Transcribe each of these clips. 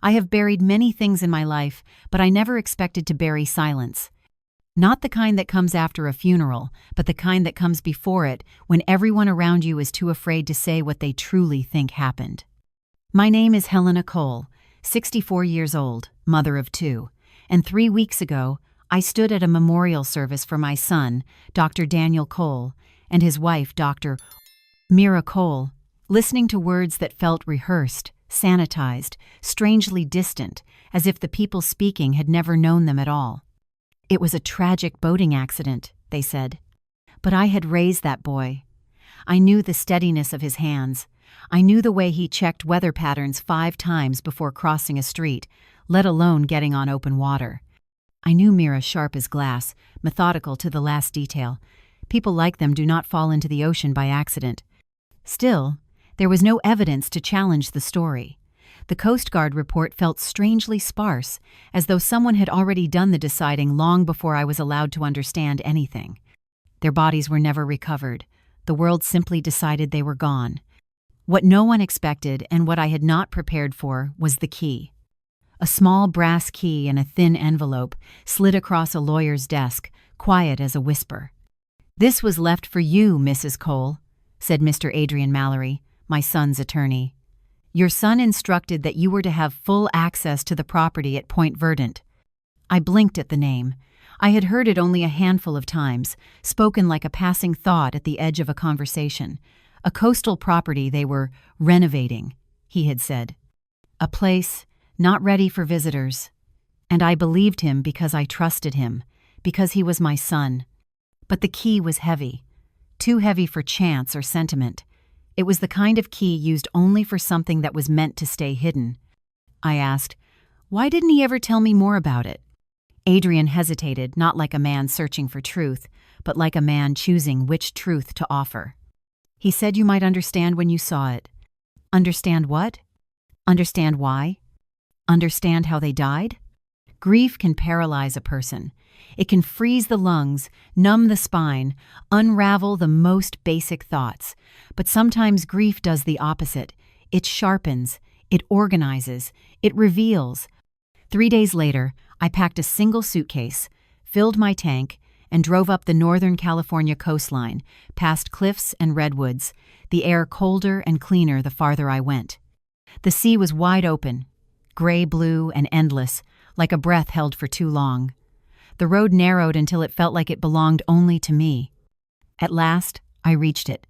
I have buried many things in my life, but I never expected to bury silence. Not the kind that comes after a funeral, but the kind that comes before it, when everyone around you is too afraid to say what they truly think happened. My name is Helena Cole, 64 years old, mother of 2, and 3 weeks ago, I stood at a memorial service for my son, Dr. Daniel Cole, and his wife, Dr. Mira Cole, listening to words that felt rehearsed, sanitized, strangely distant, as if the people speaking had never known them at all. It was a tragic boating accident, they said. But I had raised that boy. I knew the steadiness of his hands. I knew the way he checked weather patterns 5 times before crossing a street, let alone getting on open water. I knew Mira sharp as glass, methodical to the last detail. People like them do not fall into the ocean by accident. Still, there was no evidence to challenge the story. The Coast Guard report felt strangely sparse, as though someone had already done the deciding long before I was allowed to understand anything. Their bodies were never recovered. The world simply decided they were gone. What no one expected and what I had not prepared for was the key. A small brass key in a thin envelope slid across a lawyer's desk, quiet as a whisper. "This was left for you, Mrs. Cole," said Mr. Adrian Mallory, my son's attorney. "Your son instructed that you were to have full access to the property at Point Verdant." I blinked at the name. I had heard it only a handful of times, spoken like a passing thought at the edge of a conversation. A coastal property they were renovating, he had said. A place not ready for visitors. And I believed him because I trusted him, because he was my son. But the key was heavy. Too heavy for chance or sentiment. It was the kind of key used only for something that was meant to stay hidden. I asked, "Why didn't he ever tell me more about it?" Adrian hesitated, not like a man searching for truth, but like a man choosing which truth to offer. "He said you might understand when you saw it." Understand what? Understand why? Understand how they died? Grief can paralyze a person. It can freeze the lungs, numb the spine, unravel the most basic thoughts. But sometimes grief does the opposite. It sharpens, it organizes, it reveals. 3 days later, I packed a single suitcase, filled my tank, and drove up the Northern California coastline, past cliffs and redwoods, the air colder and cleaner the farther I went. The sea was wide open, gray-blue and endless, like a breath held for too long. The road narrowed until it felt like it belonged only to me. At last, I reached it.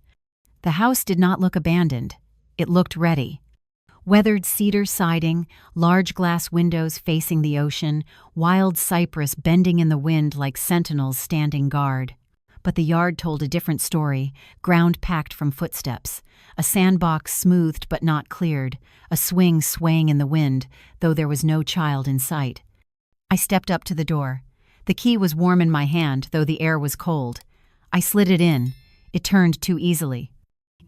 The house did not look abandoned. It looked ready. Weathered cedar siding, large glass windows facing the ocean, wild cypress bending in the wind like sentinels standing guard. But the yard told a different story, ground packed from footsteps, a sandbox smoothed but not cleared, a swing swaying in the wind, though there was no child in sight. I stepped up to the door. The key was warm in my hand, though the air was cold. I slid it in. It turned too easily.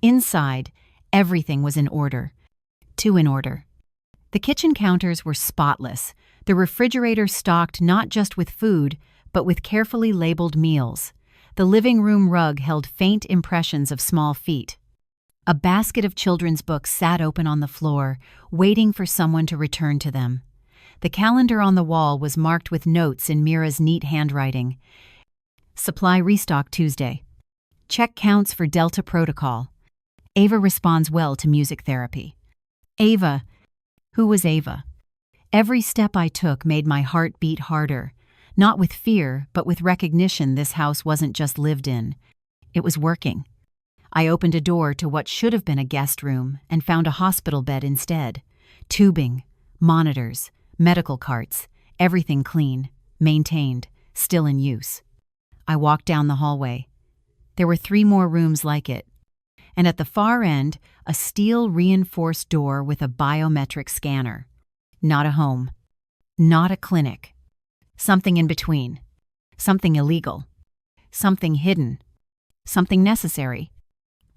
Inside, everything was in order. Too in order. The kitchen counters were spotless, the refrigerator stocked not just with food, but with carefully labeled meals. The living room rug held faint impressions of small feet. A basket of children's books sat open on the floor, waiting for someone to return to them. The calendar on the wall was marked with notes in Mira's neat handwriting. Supply restock Tuesday. Check counts for Delta Protocol. Ava responds well to music therapy. Ava. Who was Ava? Every step I took made my heart beat harder, not with fear, but with recognition this house wasn't just lived in. It was working. I opened a door to what should have been a guest room and found a hospital bed instead. Tubing, monitors, medical carts, everything clean, maintained, still in use. I walked down the hallway. There were 3 more rooms like it. And at the far end, a steel-reinforced door with a biometric scanner. Not a home. Not a clinic. Something in between. Something illegal. Something hidden. Something necessary.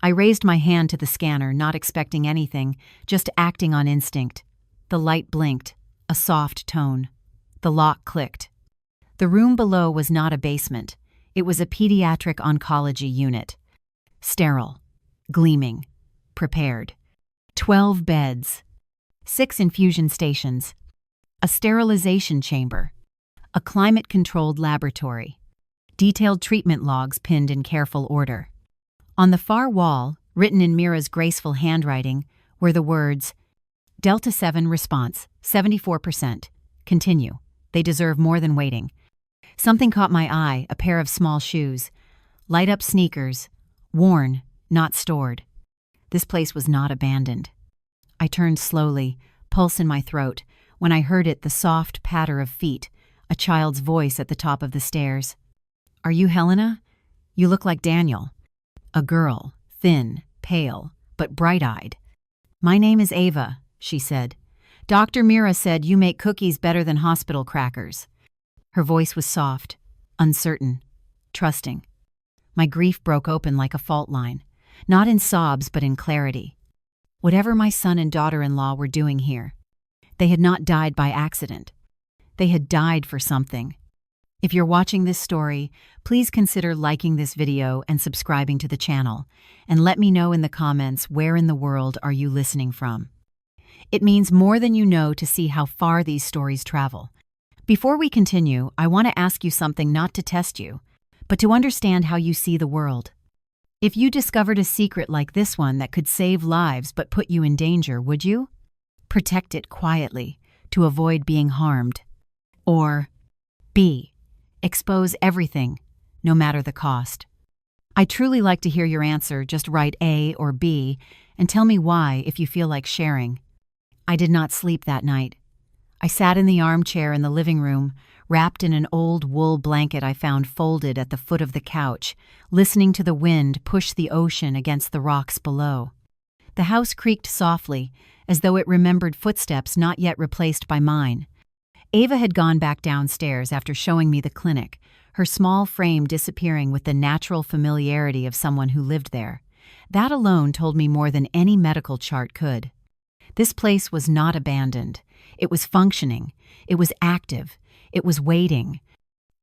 I raised my hand to the scanner, not expecting anything, just acting on instinct. The light blinked. A soft tone. The lock clicked. The room below was not a basement. It was a pediatric oncology unit. Sterile. Gleaming. Prepared. 12 beds. 6 infusion stations. a sterilization chamber, a climate-controlled laboratory, detailed treatment logs pinned in careful order. On the far wall, written in Mira's graceful handwriting, were the words, Delta 7 response, 74%. Continue. They deserve more than waiting. Something caught my eye, a pair of small shoes. Light-up sneakers. Worn, not stored. This place was not abandoned. I turned slowly, pulse in my throat, when I heard the soft patter of feet, a child's voice at the top of the stairs. Are you Helena? You look like Daniel. A girl, thin, pale, but bright-eyed. My name is Ava, she said. Dr. Mira said you make cookies better than hospital crackers. Her voice was soft, uncertain, trusting. My grief broke open like a fault line, not in sobs but in clarity. Whatever my son and daughter-in-law were doing here, they had not died by accident. They had died for something. If you're watching this story, please consider liking this video and subscribing to the channel, and let me know in the comments where in the world are you listening from. It means more than you know to see how far these stories travel. Before we continue, I want to ask you something, not to test you, but to understand how you see the world. If you discovered a secret like this one that could save lives but put you in danger, would you? Protect it quietly, to avoid being harmed. Or B. Expose everything, no matter the cost. I'd truly like to hear your answer. Just write A or B and tell me why if you feel like sharing. I did not sleep that night. I sat in the armchair in the living room, wrapped in an old wool blanket I found folded at the foot of the couch, listening to the wind push the ocean against the rocks below. The house creaked softly, as though it remembered footsteps not yet replaced by mine. Ava had gone back downstairs after showing me the clinic, her small frame disappearing with the natural familiarity of someone who lived there. That alone told me more than any medical chart could. This place was not abandoned. It was functioning. It was active. It was waiting.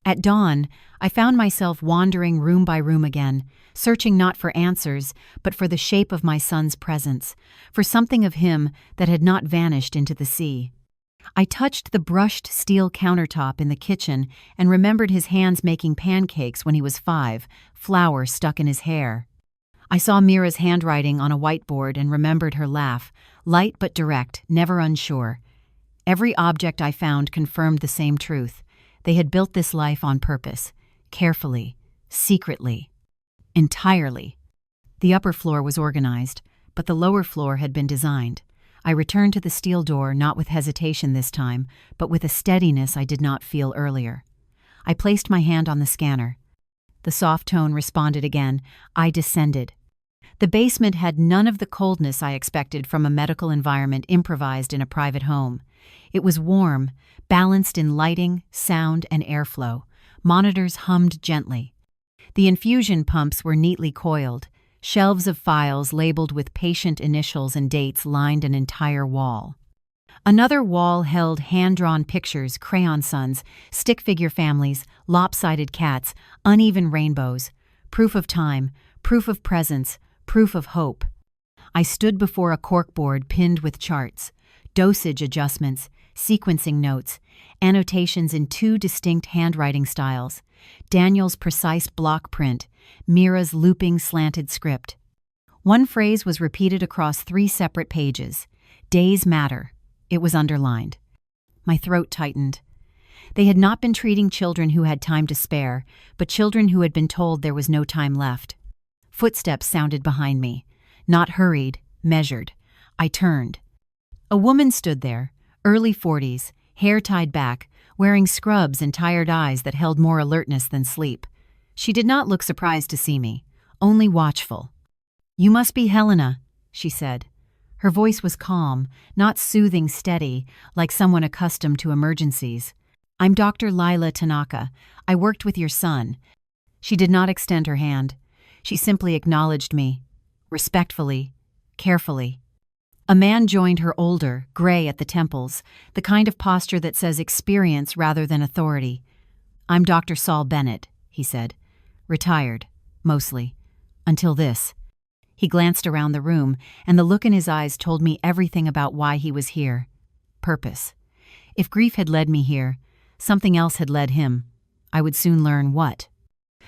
At dawn, I found myself wandering room by room again, searching not for answers, but for the shape of my son's presence, for something of him that had not vanished into the sea. I touched the brushed steel countertop in the kitchen and remembered his hands making pancakes when he was 5, flour stuck in his hair. I saw Mira's handwriting on a whiteboard and remembered her laugh, light but direct, never unsure. Every object I found confirmed the same truth. They had built this life on purpose, carefully, secretly, entirely. The upper floor was organized, but the lower floor had been designed. I returned to the steel door, not with hesitation this time, but with a steadiness I did not feel earlier. I placed my hand on the scanner. The soft tone responded again. I descended. The basement had none of the coldness I expected from a medical environment improvised in a private home. It was warm, balanced in lighting, sound, and airflow. Monitors hummed gently. The infusion pumps were neatly coiled. Shelves of files labeled with patient initials and dates lined an entire wall. Another wall held hand-drawn pictures, crayon suns, stick figure families, lopsided cats, uneven rainbows, proof of time, proof of presence, proof of hope. I stood before a corkboard pinned with charts, dosage adjustments, sequencing notes, annotations in 2 distinct handwriting styles, Daniel's precise block print, Mira's looping slanted script. One phrase was repeated across 3 separate pages. Days matter. It was underlined. My throat tightened. They had not been treating children who had time to spare, but children who had been told there was no time left. Footsteps sounded behind me. Not hurried, measured. I turned. A woman stood there, early 40s, hair tied back, wearing scrubs and tired eyes that held more alertness than sleep. She did not look surprised to see me, only watchful. "You must be Helena," she said. Her voice was calm, not soothing, steady, like someone accustomed to emergencies. "I'm Dr. Lila Tanaka. I worked with your son." She did not extend her hand. She simply acknowledged me, respectfully, carefully. A man joined her, older, gray at the temples, the kind of posture that says experience rather than authority. "I'm Dr. Saul Bennett," he said. "Retired, mostly. Until this." He glanced around the room, and the look in his eyes told me everything about why he was here. Purpose. If grief had led me here, something else had led him. I would soon learn what.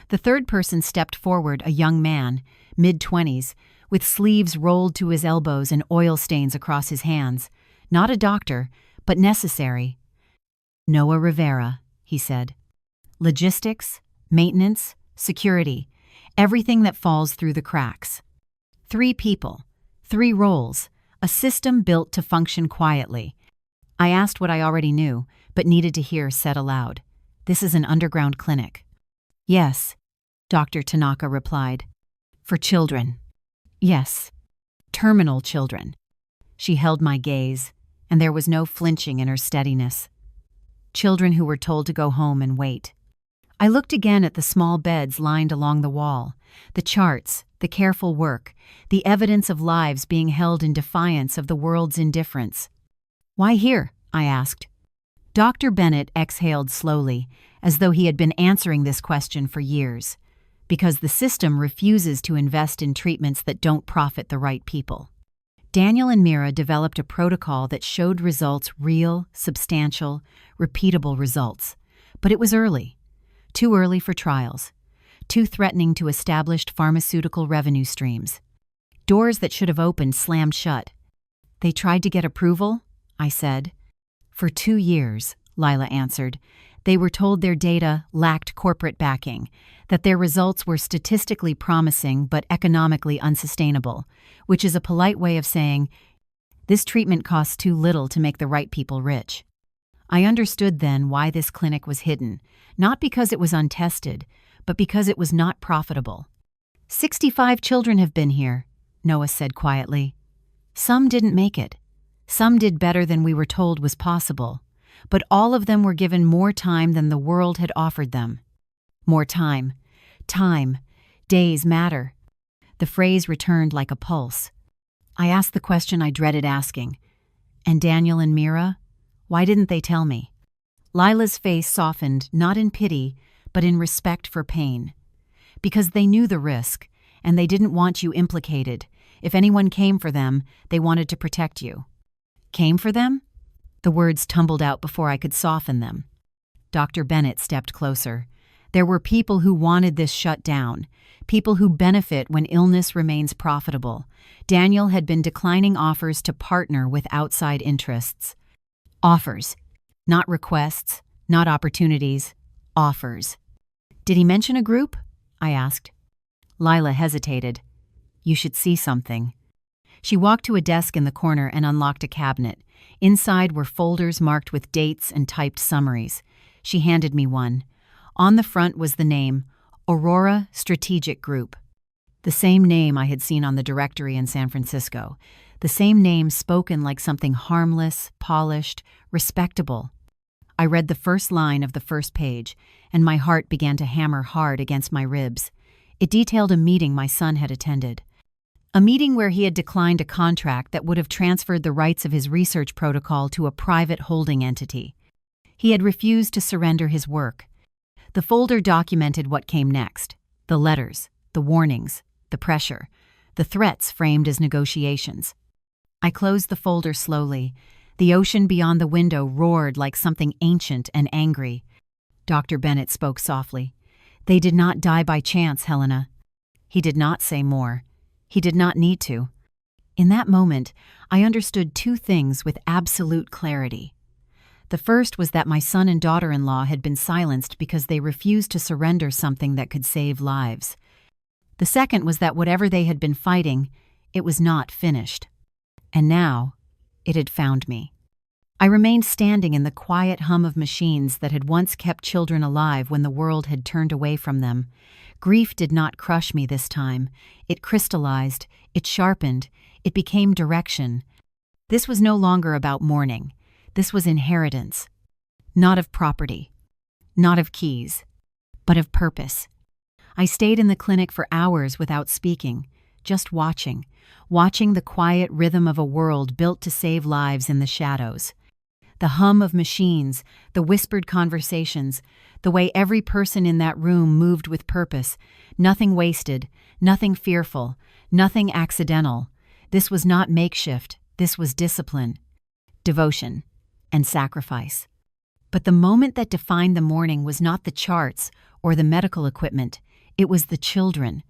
The third person stepped forward, a young man, mid-20s, with sleeves rolled to his elbows and oil stains across his hands. Not a doctor, but necessary. Noah Rivera, he said. Logistics, maintenance, security, everything that falls through the cracks. 3 people, 3 roles, a system built to function quietly. I asked what I already knew, but needed to hear said aloud. This is an underground clinic. Yes, Dr. Tanaka replied. For children. Yes, terminal children. She held my gaze, and there was no flinching in her steadiness. Children who were told to go home and wait. I looked again at the small beds lined along the wall, the charts, the careful work, the evidence of lives being held in defiance of the world's indifference. Why here? I asked. Dr. Bennett exhaled slowly, as though he had been answering this question for years. Because the system refuses to invest in treatments that don't profit the right people. Daniel and Mira developed a protocol that showed results, real, substantial, repeatable results. But it was early. Too early for trials. Too threatening to established pharmaceutical revenue streams. Doors that should have opened slammed shut. They tried to get approval? I said. For 2 years, Lila answered. They were told their data lacked corporate backing, that their results were statistically promising but economically unsustainable, which is a polite way of saying, this treatment costs too little to make the right people rich. I understood then why this clinic was hidden, not because it was untested, but because it was not profitable. 65 children have been here, Noah said quietly. Some didn't make it. Some did better than we were told was possible. But all of them were given more time than the world had offered them. More time. Time. Days matter. The phrase returned like a pulse. I asked the question I dreaded asking. And Daniel and Mira? Why didn't they tell me? Lila's face softened, not in pity, but in respect for pain. Because they knew the risk, and they didn't want you implicated. If anyone came for them, they wanted to protect you. Came for them? The words tumbled out before I could soften them. Dr. Bennett stepped closer. There were people who wanted this shut down, people who benefit when illness remains profitable. Daniel had been declining offers to partner with outside interests. Offers. Not requests, not opportunities. Offers. Did he mention a group? I asked. Lila hesitated. You should see something. She walked to a desk in the corner and unlocked a cabinet. Inside were folders marked with dates and typed summaries. She handed me one. On the front was the name, Aurora Strategic Group. The same name I had seen on the directory in San Francisco. The same name spoken like something harmless, polished, respectable. I read the first line of the first page, and my heart began to hammer hard against my ribs. It detailed a meeting my son had attended. A meeting where he had declined a contract that would have transferred the rights of his research protocol to a private holding entity. He had refused to surrender his work. The folder documented what came next. The letters, the warnings, the pressure, the threats framed as negotiations. I closed the folder slowly. The ocean beyond the window roared like something ancient and angry. Dr. Bennett spoke softly. They did not die by chance, Helena. He did not say more. He did not need to. In that moment, I understood 2 things with absolute clarity. The first was that my son and daughter-in-law had been silenced because they refused to surrender something that could save lives. The second was that whatever they had been fighting, it was not finished. And now, it had found me. I remained standing in the quiet hum of machines that had once kept children alive when the world had turned away from them. Grief did not crush me this time. It crystallized, it sharpened, it became direction. This was no longer about mourning. This was inheritance. Not of property, not of keys, but of purpose. I stayed in the clinic for hours without speaking, just watching the quiet rhythm of a world built to save lives in the shadows. The hum of machines, the whispered conversations, the way every person in that room moved with purpose, nothing wasted, nothing fearful, nothing accidental. This was not makeshift, this was discipline. Devotion. and sacrifice. But the moment that defined the morning was not the charts or the medical equipment, it was the children.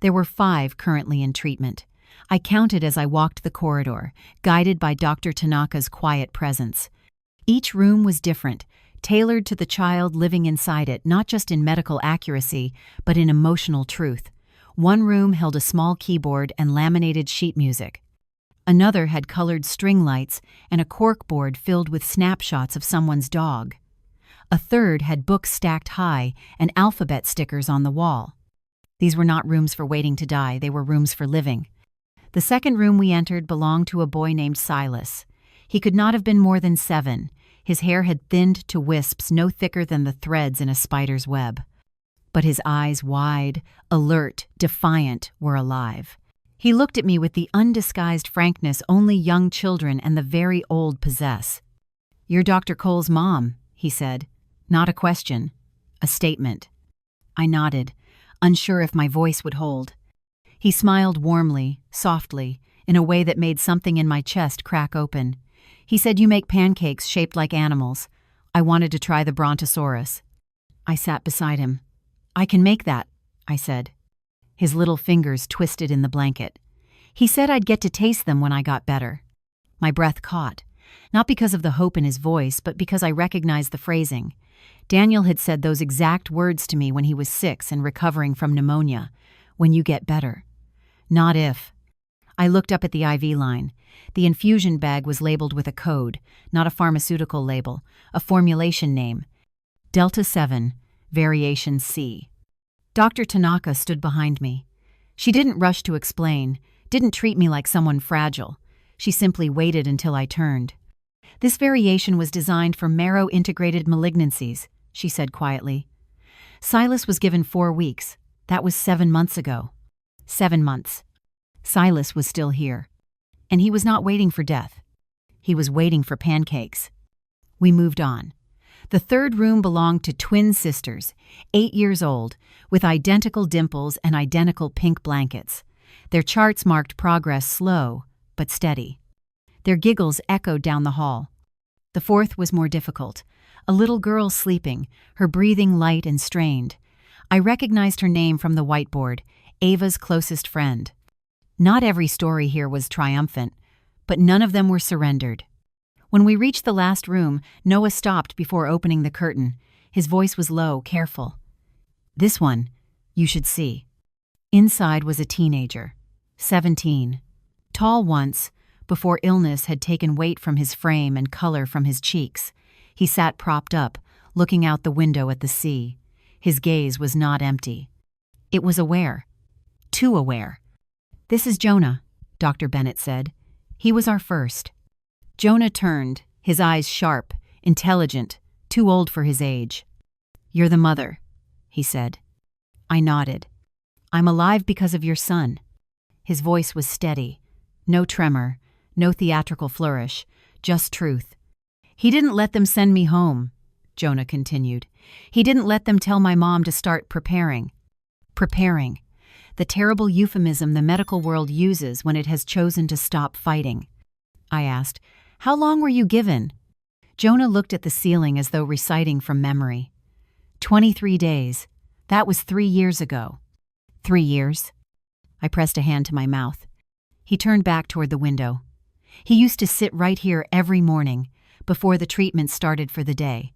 There were 5 currently in treatment. I counted as I walked the corridor, guided by Dr. Tanaka's quiet presence. Each room was different, tailored to the child living inside it, not just in medical accuracy, but in emotional truth. One room held a small keyboard and laminated sheet music. Another had colored string lights and a corkboard filled with snapshots of someone's dog. A third had books stacked high and alphabet stickers on the wall. These were not rooms for waiting to die, they were rooms for living. The second room we entered belonged to a boy named Silas. He could not have been more than 7. His hair had thinned to wisps no thicker than the threads in a spider's web. But his eyes, wide, alert, defiant, were alive. He looked at me with the undisguised frankness only young children and the very old possess. "You're Dr. Cole's mom," he said. Not a question, a statement. I nodded, unsure if my voice would hold. He smiled warmly, softly, in a way that made something in my chest crack open. He said, "You make pancakes shaped like animals. I wanted to try the brontosaurus." I sat beside him. "I can make that," I said. His little fingers twisted in the blanket. He said I'd get to taste them when I got better. My breath caught, not because of the hope in his voice, but because I recognized the phrasing. Daniel had said those exact words to me when he was 6 and recovering from pneumonia. "When you get better." Not if. I looked up at the IV line. The infusion bag was labeled with a code, not a pharmaceutical label, a formulation name. Delta 7, Variation C. Dr. Tanaka stood behind me. She didn't rush to explain, didn't treat me like someone fragile. She simply waited until I turned. "This variation was designed for marrow-integrated malignancies," she said quietly. "Silas was given 4 weeks. That was 7 months ago. 7 months. Silas was still here. And he was not waiting for death. He was waiting for pancakes." We moved on. The third room belonged to twin sisters, 8 years old, with identical dimples and identical pink blankets. Their charts marked progress slow, but steady. Their giggles echoed down the hall. The fourth was more difficult. A little girl sleeping, her breathing light and strained. I recognized her name from the whiteboard, Ava's closest friend. Not every story here was triumphant, but none of them were surrendered. When we reached the last room, Noah stopped before opening the curtain. His voice was low, careful. "This one, you should see." Inside was a teenager, 17. Tall once, before illness had taken weight from his frame and color from his cheeks. He sat propped up, looking out the window at the sea. His gaze was not empty. It was aware. Too aware. "This is Jonah," Dr. Bennett said. "He was our first." Jonah turned, his eyes sharp, intelligent, too old for his age. "You're the mother," he said. I nodded. "I'm alive because of your son." His voice was steady. No tremor, no theatrical flourish, just truth. "He didn't let them send me home," Jonah continued. "He didn't let them tell my mom to start preparing." Preparing. The terrible euphemism the medical world uses when it has chosen to stop fighting. I asked, "How long were you given?" Jonah looked at the ceiling as though reciting from memory. 23 days. That was 3 years ago." 3 years? I pressed a hand to my mouth. He turned back toward the window. "He used to sit right here every morning, before the treatment started for the day.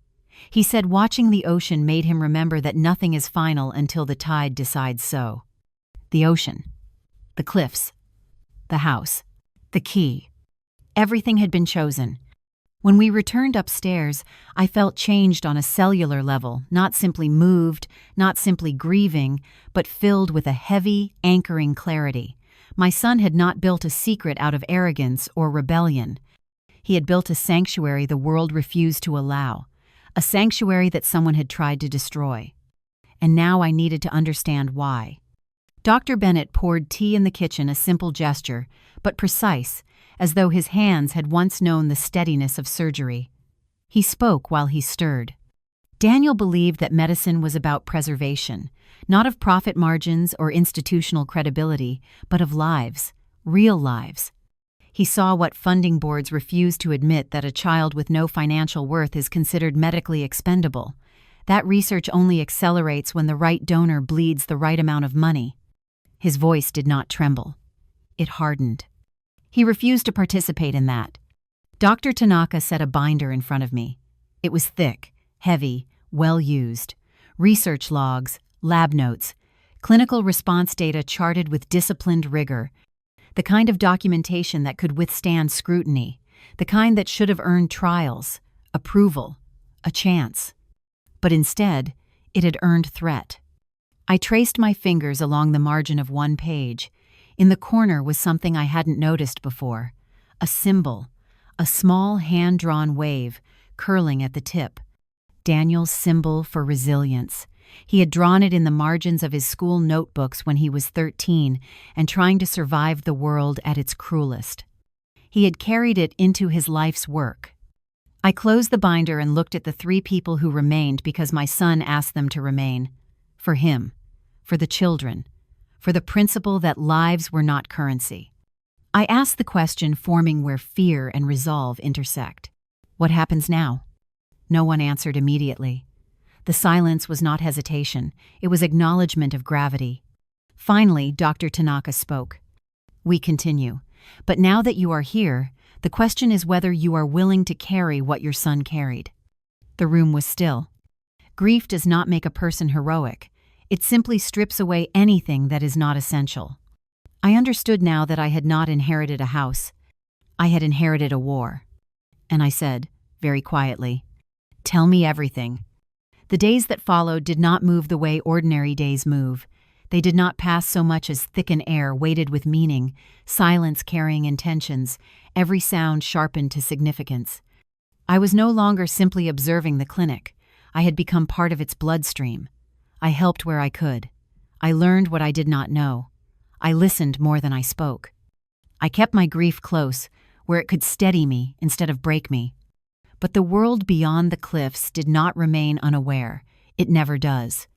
He said watching the ocean made him remember that nothing is final until the tide decides so." The ocean. The cliffs. The house. The key. Everything had been chosen. When we returned upstairs, I felt changed on a cellular level, not simply moved, not simply grieving, but filled with a heavy, anchoring clarity. My son had not built a secret out of arrogance or rebellion. He had built a sanctuary the world refused to allow, a sanctuary that someone had tried to destroy. And now I needed to understand why. Dr. Bennett poured tea in the kitchen, a simple gesture, but precise, as though his hands had once known the steadiness of surgery. He spoke while he stirred. Daniel believed that medicine was about preservation, not of profit margins or institutional credibility, but of lives, real lives. He saw what funding boards refuse to admit, that a child with no financial worth is considered medically expendable. That research only accelerates when the right donor bleeds the right amount of money. His voice did not tremble. It hardened. He refused to participate in that. Dr. Tanaka set a binder in front of me. It was thick, heavy, well-used. Research logs, lab notes, clinical response data charted with disciplined rigor. The kind of documentation that could withstand scrutiny. The kind that should have earned trials, approval, a chance. But instead, it had earned threat. I traced my fingers along the margin of one page. In the corner was something I hadn't noticed before. A symbol, a small hand-drawn wave, curling at the tip. Daniel's symbol for resilience. He had drawn it in the margins of his school notebooks when he was 13 and trying to survive the world at its cruelest. He had carried it into his life's work. I closed the binder and looked at the 3 people who remained because my son asked them to remain. For him, for the children, for the principle that lives were not currency. I asked the question forming where fear and resolve intersect. What happens now? No one answered immediately. The silence was not hesitation, it was acknowledgement of gravity. Finally, Dr. Tanaka spoke. We continue. But now that you are here, the question is whether you are willing to carry what your son carried. The room was still. Grief does not make a person heroic. It simply strips away anything that is not essential. I understood now that I had not inherited a house. I had inherited a war. And I said, very quietly, "Tell me everything." The days that followed did not move the way ordinary days move. They did not pass so much as thicken air weighted with meaning, silence carrying intentions, every sound sharpened to significance. I was no longer simply observing the clinic. I had become part of its bloodstream. I helped where I could. I learned what I did not know. I listened more than I spoke. I kept my grief close, where it could steady me instead of break me. But the world beyond the cliffs did not remain unaware. It never does.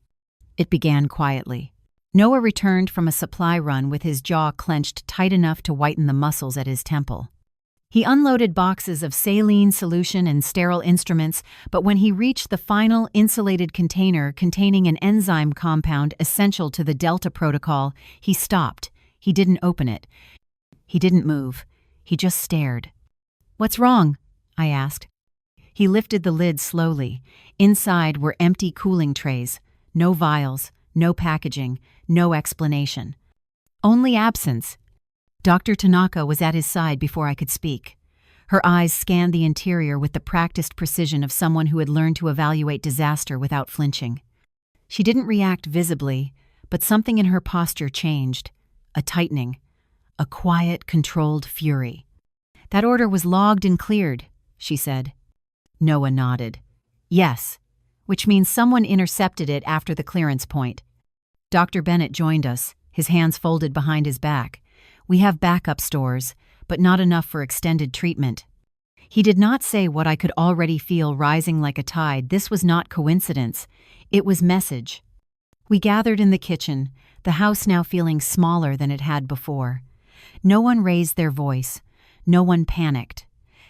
It began quietly. Noah returned from a supply run with his jaw clenched tight enough to whiten the muscles at his temple. He unloaded boxes of saline solution and sterile instruments, but when he reached the final insulated container containing an enzyme compound essential to the Delta protocol, he stopped. He didn't open it. He didn't move. He just stared. "What's wrong?" I asked. He lifted the lid slowly. Inside were empty cooling trays. No vials, no packaging, no explanation. Only absence. Dr. Tanaka was at his side before I could speak. Her eyes scanned the interior with the practiced precision of someone who had learned to evaluate disaster without flinching. She didn't react visibly, but something in her posture changed. A tightening. A quiet, controlled fury. "That order was logged and cleared," she said. Noah nodded. "Yes," which means someone intercepted it after the clearance point. Dr. Bennett joined us, his hands folded behind his back. "We have backup stores, but not enough for extended treatment." He did not say what I could already feel rising like a tide. This was not coincidence. It was message. We gathered in the kitchen, the house now feeling smaller than it had before. No one raised their voice. No one panicked.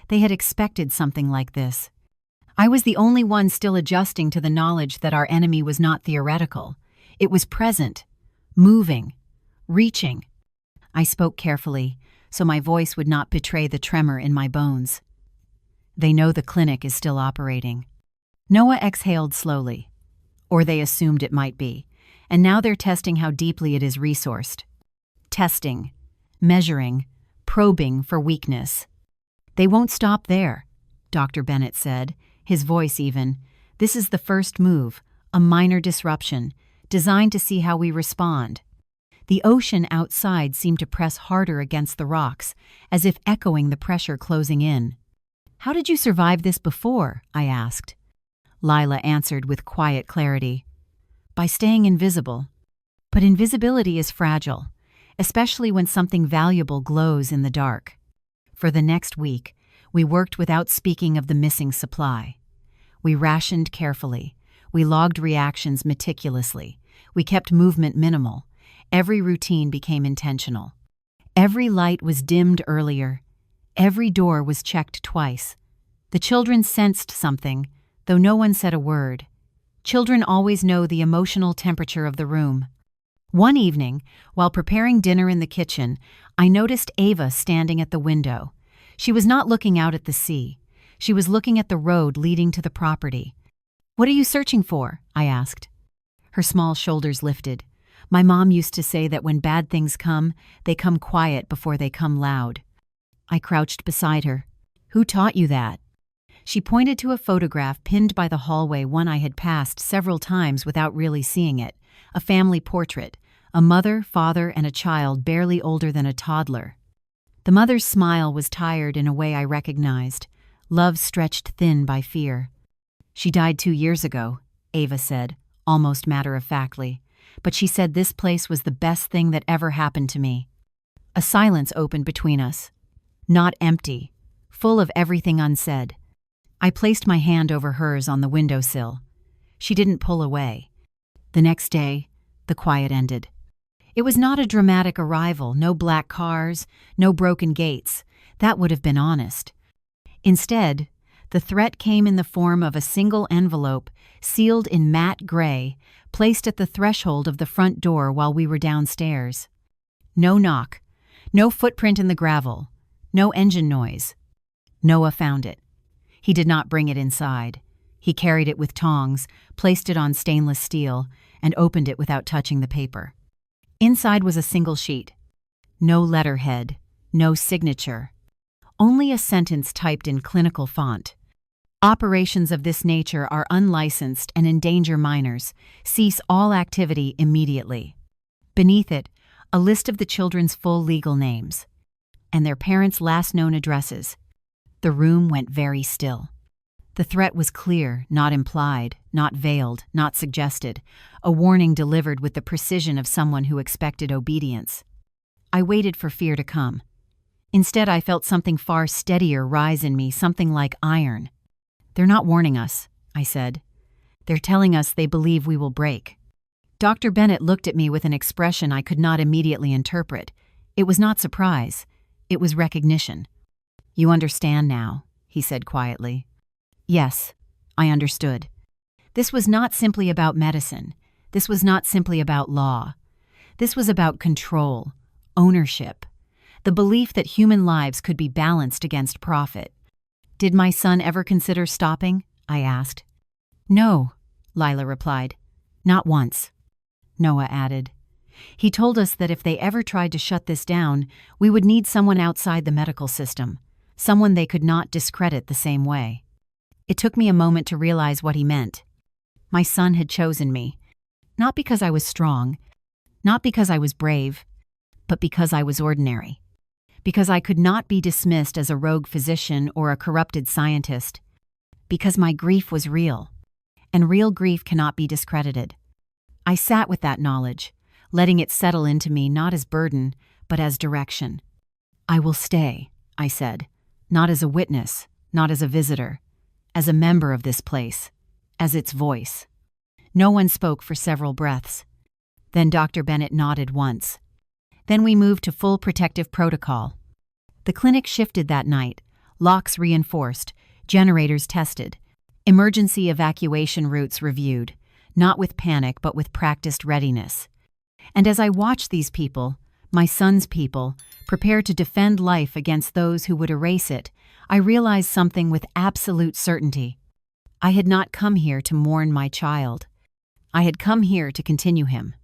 They had expected something like this. I was the only one still adjusting to the knowledge that our enemy was not theoretical. It was present, moving, reaching. I spoke carefully, so my voice would not betray the tremor in my bones. "They know the clinic is still operating." Noah exhaled slowly. Or they assumed it might be. And now they're testing how deeply it is resourced. Testing, measuring, probing for weakness. "They won't stop there," Dr. Bennett said, his voice even. "This is the first move, a minor disruption, designed to see how we respond." The ocean outside seemed to press harder against the rocks, as if echoing the pressure closing in. "How did you survive this before?" I asked. Lila answered with quiet clarity. "By staying invisible. But invisibility is fragile, especially when something valuable glows in the dark." For the next week, we worked without speaking of the missing supply. We rationed carefully. We logged reactions meticulously. We kept movement minimal. Every routine became intentional. Every light was dimmed earlier. Every door was checked twice. The children sensed something, though no one said a word. Children always know the emotional temperature of the room. One evening, while preparing dinner in the kitchen, I noticed Ava standing at the window. She was not looking out at the sea. She was looking at the road leading to the property. "What are you searching for?" I asked. Her small shoulders lifted. "My mom used to say that when bad things come, they come quiet before they come loud." I crouched beside her. "Who taught you that?" She pointed to a photograph pinned by the hallway, one I had passed several times without really seeing it. A family portrait, a mother, father, and a child barely older than a toddler. The mother's smile was tired in a way I recognized, love stretched thin by fear. "She died 2 years ago," Ava said, almost matter-of-factly, "but she said this place was the best thing that ever happened to me." A silence opened between us. Not empty, full of everything unsaid. I placed my hand over hers on the windowsill. She didn't pull away. The next day, the quiet ended. It was not a dramatic arrival, no black cars, no broken gates. That would have been honest. Instead, the threat came in the form of a single envelope, sealed in matte gray, placed at the threshold of the front door while we were downstairs. No knock, no footprint in the gravel, no engine noise. Noah found it. He did not bring it inside. He carried it with tongs, placed it on stainless steel, and opened it without touching the paper. Inside was a single sheet. No letterhead, no signature. Only a sentence typed in clinical font. "Operations of this nature are unlicensed and endanger minors. Cease all activity immediately." Beneath it, a list of the children's full legal names and their parents' last known addresses. The room went very still. The threat was clear, not implied, not veiled, not suggested, a warning delivered with the precision of someone who expected obedience. I waited for fear to come. Instead, I felt something far steadier rise in me, something like iron. "They're not warning us," I said. "They're telling us they believe we will break." Dr. Bennett looked at me with an expression I could not immediately interpret. It was not surprise. It was recognition. "You understand now," he said quietly. Yes, I understood. This was not simply about medicine. This was not simply about law. This was about control, ownership, the belief that human lives could be balanced against profit. "Did my son ever consider stopping?" I asked. "No," Lila replied. "Not once." Noah added. "He told us that if they ever tried to shut this down, we would need someone outside the medical system, someone they could not discredit the same way." It took me a moment to realize what he meant. My son had chosen me, not because I was strong, not because I was brave, but because I was ordinary. Because I could not be dismissed as a rogue physician or a corrupted scientist. Because my grief was real, and real grief cannot be discredited. I sat with that knowledge, letting it settle into me not as burden, but as direction. "I will stay," I said, "not as a witness, not as a visitor, as a member of this place, as its voice." No one spoke for several breaths. Then Dr. Bennett nodded once. Then we moved to full protective protocol. The clinic shifted that night, locks reinforced, generators tested, emergency evacuation routes reviewed, not with panic but with practiced readiness. And as I watched these people, my son's people, prepare to defend life against those who would erase it, I realized something with absolute certainty. I had not come here to mourn my child. I had come here to continue him.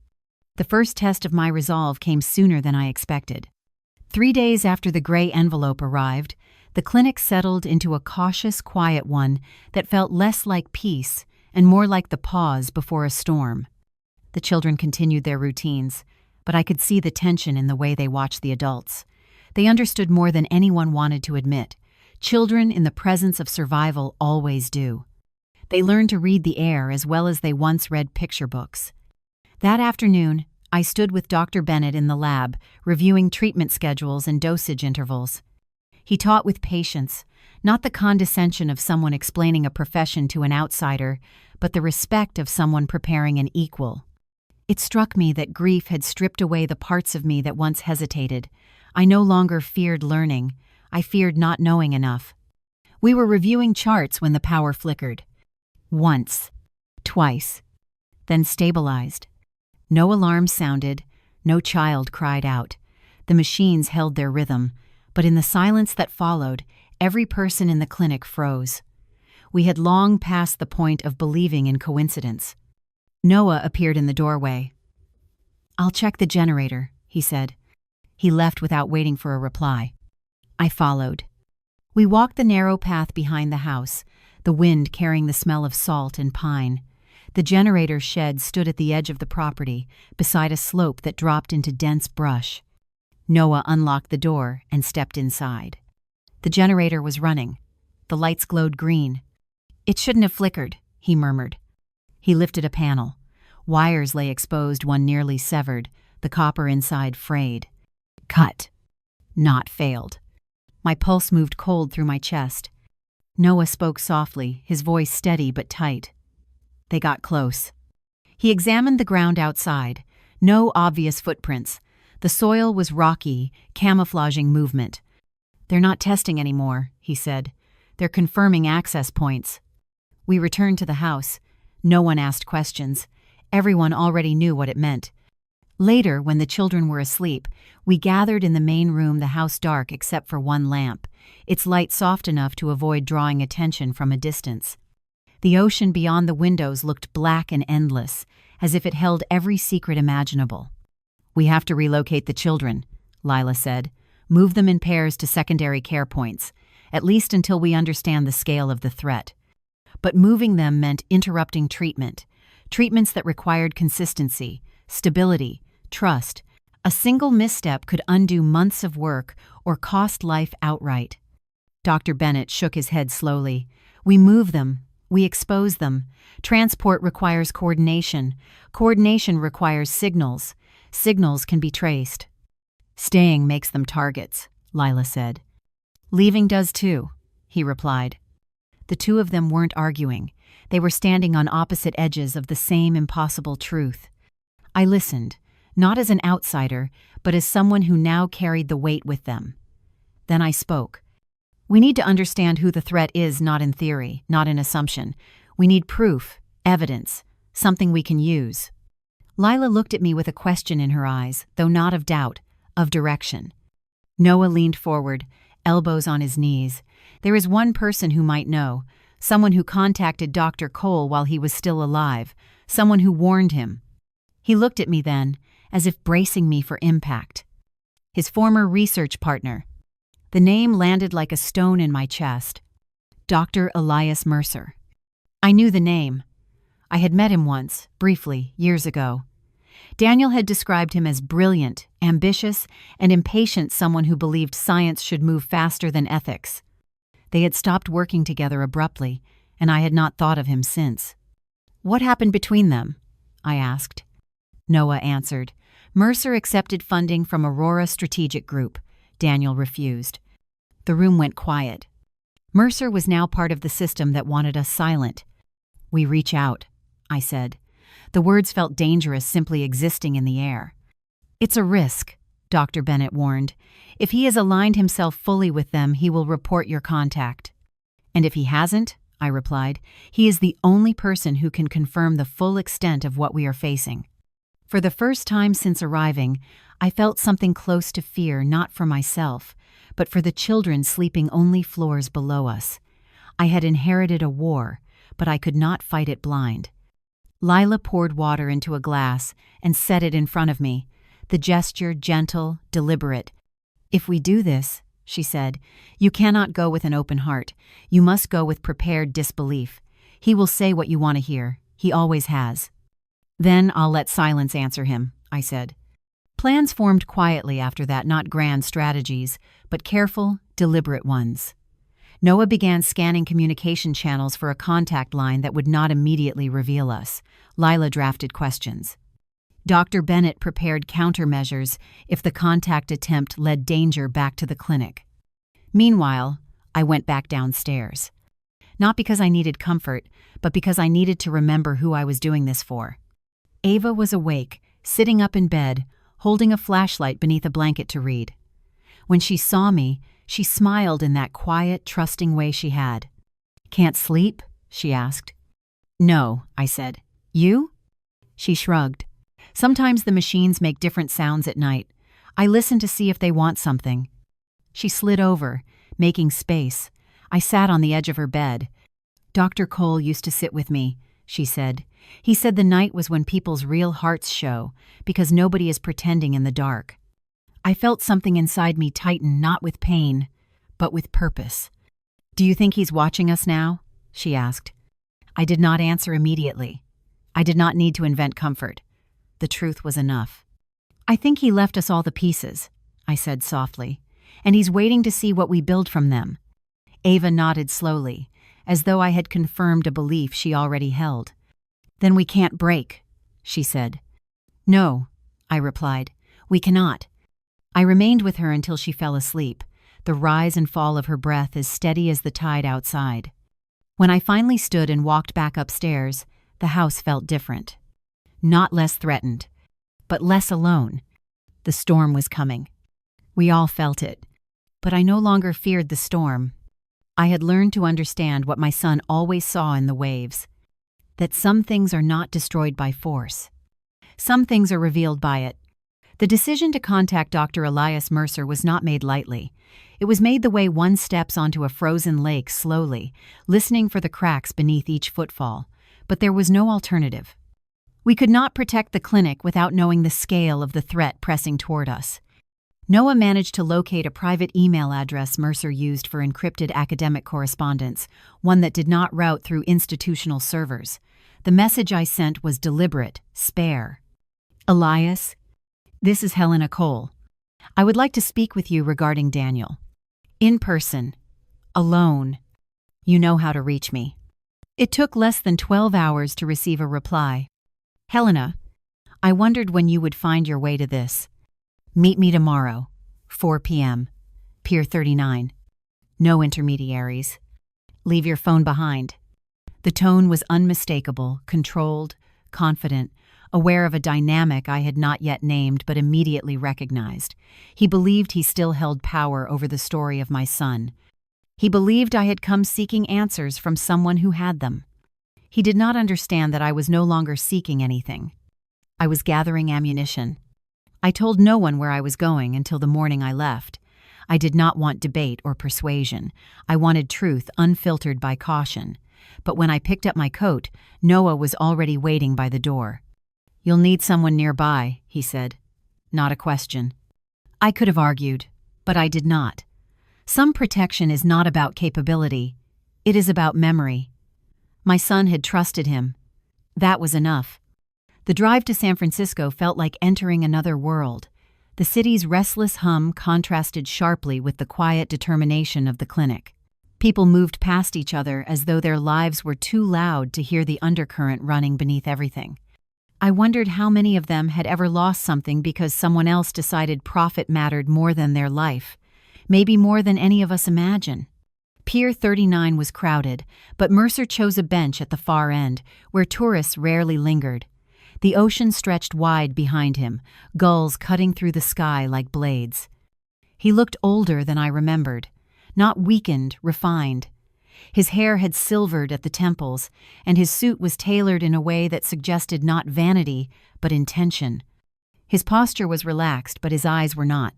The first test of my resolve came sooner than I expected. 3 days after the gray envelope arrived, the clinic settled into a cautious, quiet one that felt less like peace and more like the pause before a storm. The children continued their routines, but I could see the tension in the way they watched the adults. They understood more than anyone wanted to admit. Children in the presence of survival always do. They learned to read the air as well as they once read picture books. That afternoon, I stood with Dr. Bennett in the lab, reviewing treatment schedules and dosage intervals. He taught with patience, not the condescension of someone explaining a profession to an outsider, but the respect of someone preparing an equal. It struck me that grief had stripped away the parts of me that once hesitated. I no longer feared learning. I feared not knowing enough. We were reviewing charts when the power flickered. Once. Twice. Then stabilized. No alarm sounded. No child cried out. The machines held their rhythm, but in the silence that followed, every person in the clinic froze. We had long passed the point of believing in coincidence. Noah appeared in the doorway. "I'll check the generator," he said. He left without waiting for a reply. I followed. We walked the narrow path behind the house, the wind carrying the smell of salt and pine. The generator shed stood at the edge of the property, beside a slope that dropped into dense brush. Noah unlocked the door and stepped inside. The generator was running. The lights glowed green. "It shouldn't have flickered," he murmured. He lifted a panel. Wires lay exposed, one nearly severed, the copper inside frayed. Cut. Not failed. My pulse moved cold through my chest. Noah spoke softly, his voice steady but tight. They got close. He examined the ground outside. No obvious footprints. The soil was rocky, camouflaging movement. "They're not testing anymore," he said. "They're confirming access points." We returned to the house. No one asked questions. Everyone already knew what it meant. Later, when the children were asleep, we gathered in the main room, the house dark except for one lamp, its light soft enough to avoid drawing attention from a distance. The ocean beyond the windows looked black and endless, as if it held every secret imaginable. "We have to relocate the children," Lila said. "Move them in pairs to secondary care points, at least until we understand the scale of the threat." But moving them meant interrupting treatments that required consistency, stability, trust. A single misstep could undo months of work or cost life outright. Dr. Bennett shook his head slowly. "We move them. We expose them. Transport requires coordination. Coordination requires signals. Signals can be traced." "Staying makes them targets," Lila said. "Leaving does too," he replied. The two of them weren't arguing. They were standing on opposite edges of the same impossible truth. I listened, not as an outsider, but as someone who now carried the weight with them. Then I spoke. "We need to understand who the threat is, not in theory, not in assumption. We need proof, evidence, something we can use." Lila looked at me with a question in her eyes, though not of doubt, of direction. Noah leaned forward, elbows on his knees. "There is one person who might know, someone who contacted Dr. Cole while he was still alive, someone who warned him." He looked at me then, as if bracing me for impact. "His former research partner." The name landed like a stone in my chest. Dr. Elias Mercer. I knew the name. I had met him once, briefly, years ago. Daniel had described him as brilliant, ambitious, and impatient, someone who believed science should move faster than ethics. They had stopped working together abruptly, and I had not thought of him since. "What happened between them?" I asked. Noah answered. "Mercer accepted funding from Aurora Strategic Group. Daniel refused." The room went quiet. Mercer was now part of the system that wanted us silent. "We reach out," I said. The words felt dangerous simply existing in the air. "It's a risk," Dr. Bennett warned. "If he has aligned himself fully with them, he will report your contact." "And if he hasn't," I replied, "he is the only person who can confirm the full extent of what we are facing." For the first time since arriving, I felt something close to fear, not for myself, but for the children sleeping only floors below us. I had inherited a war, but I could not fight it blind. Lila poured water into a glass and set it in front of me, the gesture gentle, deliberate. "If we do this," she said, "you cannot go with an open heart. You must go with prepared disbelief. He will say what you want to hear. He always has." "Then I'll let silence answer him," I said. Plans formed quietly after that, not grand strategies, but careful, deliberate ones. Noah began scanning communication channels for a contact line that would not immediately reveal us. Lila drafted questions. Dr. Bennett prepared countermeasures if the contact attempt led danger back to the clinic. Meanwhile, I went back downstairs. Not because I needed comfort, but because I needed to remember who I was doing this for. Ava was awake, sitting up in bed, holding a flashlight beneath a blanket to read. When she saw me, She smiled in that quiet, trusting way she had. "Can't sleep?" she asked. "No," I said. "You?" She shrugged. "Sometimes the machines make different sounds at night. I listen to see if they want something." She slid over, making space. I sat on the edge of her bed. "Dr. Cole used to sit with me," she said. "He said the night was when people's real hearts show, because nobody is pretending in the dark." I felt something inside me tighten, not with pain, but with purpose. "Do you think he's watching us now?" she asked. I did not answer immediately. I did not need to invent comfort. The truth was enough. "I think he left us all the pieces," I said softly, "and he's waiting to see what we build from them." Ava nodded slowly, as though I had confirmed a belief she already held. "Then we can't break," she said. "No," I replied, "we cannot." I remained with her until she fell asleep, the rise and fall of her breath as steady as the tide outside. When I finally stood and walked back upstairs, the house felt different. Not less threatened, but less alone. The storm was coming. We all felt it. But I no longer feared the storm. I had learned to understand what my son always saw in the waves, that some things are not destroyed by force. Some things are revealed by it. The decision to contact Dr. Elias Mercer was not made lightly. It was made the way one steps onto a frozen lake slowly, listening for the cracks beneath each footfall. But there was no alternative. We could not protect the clinic without knowing the scale of the threat pressing toward us. Noah managed to locate a private email address Mercer used for encrypted academic correspondence, one that did not route through institutional servers. The message I sent was deliberate, spare. "Elias, this is Helena Cole. I would like to speak with you regarding Daniel. In person. Alone. You know how to reach me." It took less than 12 hours to receive a reply. "Helena, I wondered when you would find your way to this. Meet me tomorrow, 4 p.m., Pier 39. No intermediaries. Leave your phone behind." The tone was unmistakable, controlled, confident, aware of a dynamic I had not yet named but immediately recognized. He believed he still held power over the story of my son. He believed I had come seeking answers from someone who had them. He did not understand that I was no longer seeking anything. I was gathering ammunition. I told no one where I was going until the morning I left. I did not want debate or persuasion. I wanted truth unfiltered by caution. But when I picked up my coat, Noah was already waiting by the door. "You'll need someone nearby," he said. Not a question. I could have argued, but I did not. Some protection is not about capability. It is about memory. My son had trusted him. That was enough. The drive to San Francisco felt like entering another world. The city's restless hum contrasted sharply with the quiet determination of the clinic. People moved past each other as though their lives were too loud to hear the undercurrent running beneath everything. I wondered how many of them had ever lost something because someone else decided profit mattered more than their life. Maybe more than any of us imagine. Pier 39 was crowded, but Mercer chose a bench at the far end, where tourists rarely lingered. The ocean stretched wide behind him, gulls cutting through the sky like blades. He looked older than I remembered, not weakened, refined. His hair had silvered at the temples, and his suit was tailored in a way that suggested not vanity, but intention. His posture was relaxed, but his eyes were not.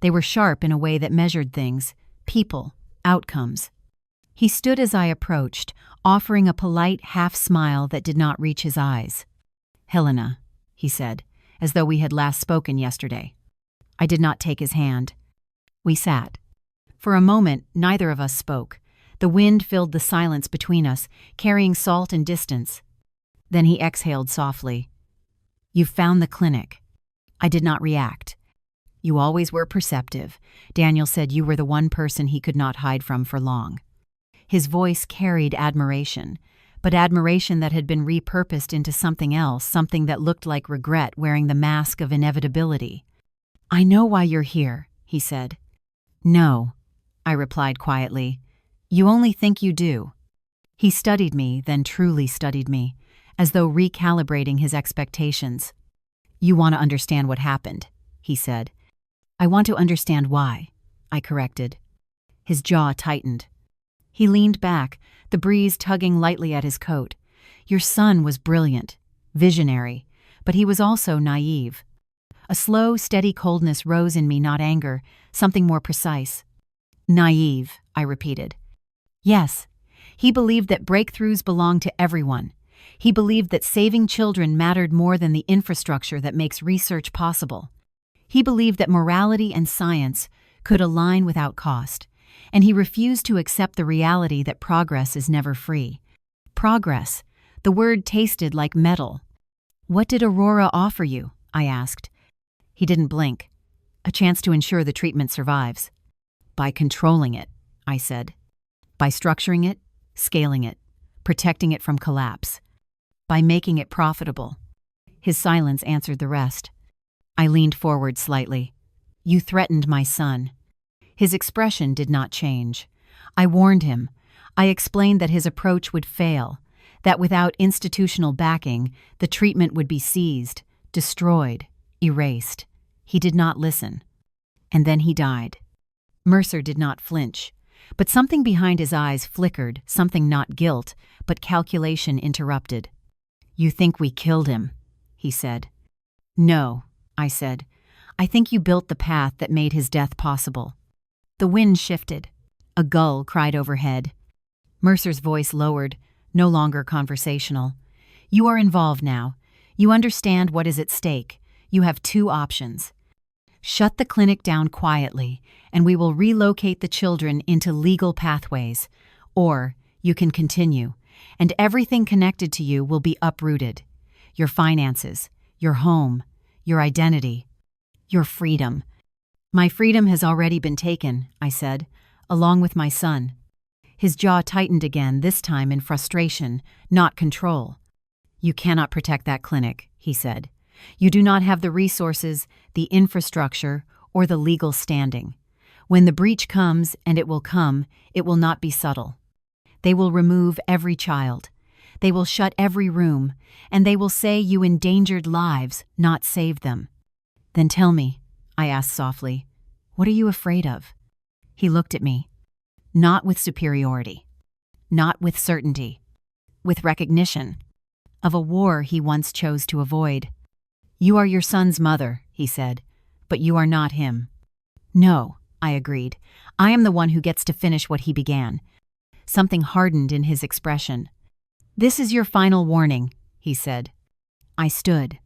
They were sharp in a way that measured things, people, outcomes. He stood as I approached, offering a polite half-smile that did not reach his eyes. "Helena," he said, as though we had last spoken yesterday. I did not take his hand. We sat. For a moment, neither of us spoke. The wind filled the silence between us, carrying salt and distance. Then he exhaled softly. "You've found the clinic." I did not react. "You always were perceptive. Daniel said you were the one person he could not hide from for long." His voice carried admiration, but admiration that had been repurposed into something else, something that looked like regret wearing the mask of inevitability. "I know why you're here," he said. "No," I replied quietly. "You only think you do." He studied me, then truly studied me, as though recalibrating his expectations. "You want to understand what happened," he said. "I want to understand why," I corrected. His jaw tightened. He leaned back, the breeze tugging lightly at his coat. Your son was brilliant, visionary, but he was also naive. A slow, steady coldness rose in me, not anger, something more precise. Naive, I repeated. Yes, he believed that breakthroughs belonged to everyone. He believed that saving children mattered more than the infrastructure that makes research possible. He believed that morality and science could align without cost, and he refused to accept the reality that progress is never free. Progress. The word tasted like metal. What did Aurora offer you? I asked. He didn't blink. A chance to ensure the treatment survives. By controlling it, I said. By structuring it, scaling it, protecting it from collapse. By making it profitable. His silence answered the rest. I leaned forward slightly. You threatened my son. His expression did not change. I warned him. I explained that his approach would fail, that without institutional backing, the treatment would be seized, destroyed, erased. He did not listen. And then he died. Mercer did not flinch, but something behind his eyes flickered, something not guilt, but calculation interrupted. You think we killed him, he said. No, I said. I think you built the path that made his death possible. The wind shifted. A gull cried overhead. Mercer's voice lowered, no longer conversational. You are involved now. You understand what is at stake. You have two options. Shut the clinic down quietly, and we will relocate the children into legal pathways. Or you can continue, and everything connected to you will be uprooted. Your finances, your home, your identity, your freedom. My freedom has already been taken, I said, along with my son. His jaw tightened again, this time in frustration, not control. You cannot protect that clinic, he said. You do not have the resources, the infrastructure, or the legal standing. When the breach comes, and it will not be subtle. They will remove every child. They will shut every room, and they will say you endangered lives, not saved them. Then tell me, I asked softly, what are you afraid of? He looked at me. Not with superiority. Not with certainty. With recognition. Of a war he once chose to avoid. You are your son's mother, he said, but you are not him. No, I agreed. I am the one who gets to finish what he began. Something hardened in his expression. This is your final warning, he said. I stood.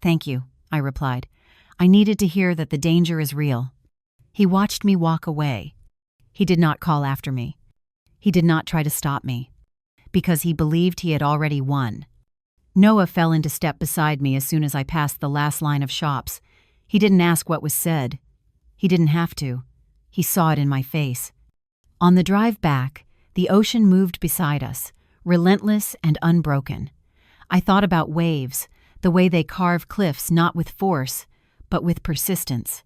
Thank you, I replied. I needed to hear that the danger is real. He watched me walk away. He did not call after me. He did not try to stop me. Because he believed he had already won. Noah fell into step beside me as soon as I passed the last line of shops. He didn't ask what was said. He didn't have to. He saw it in my face. On the drive back, the ocean moved beside us, relentless and unbroken. I thought about waves, the way they carve cliffs not with force, but with persistence.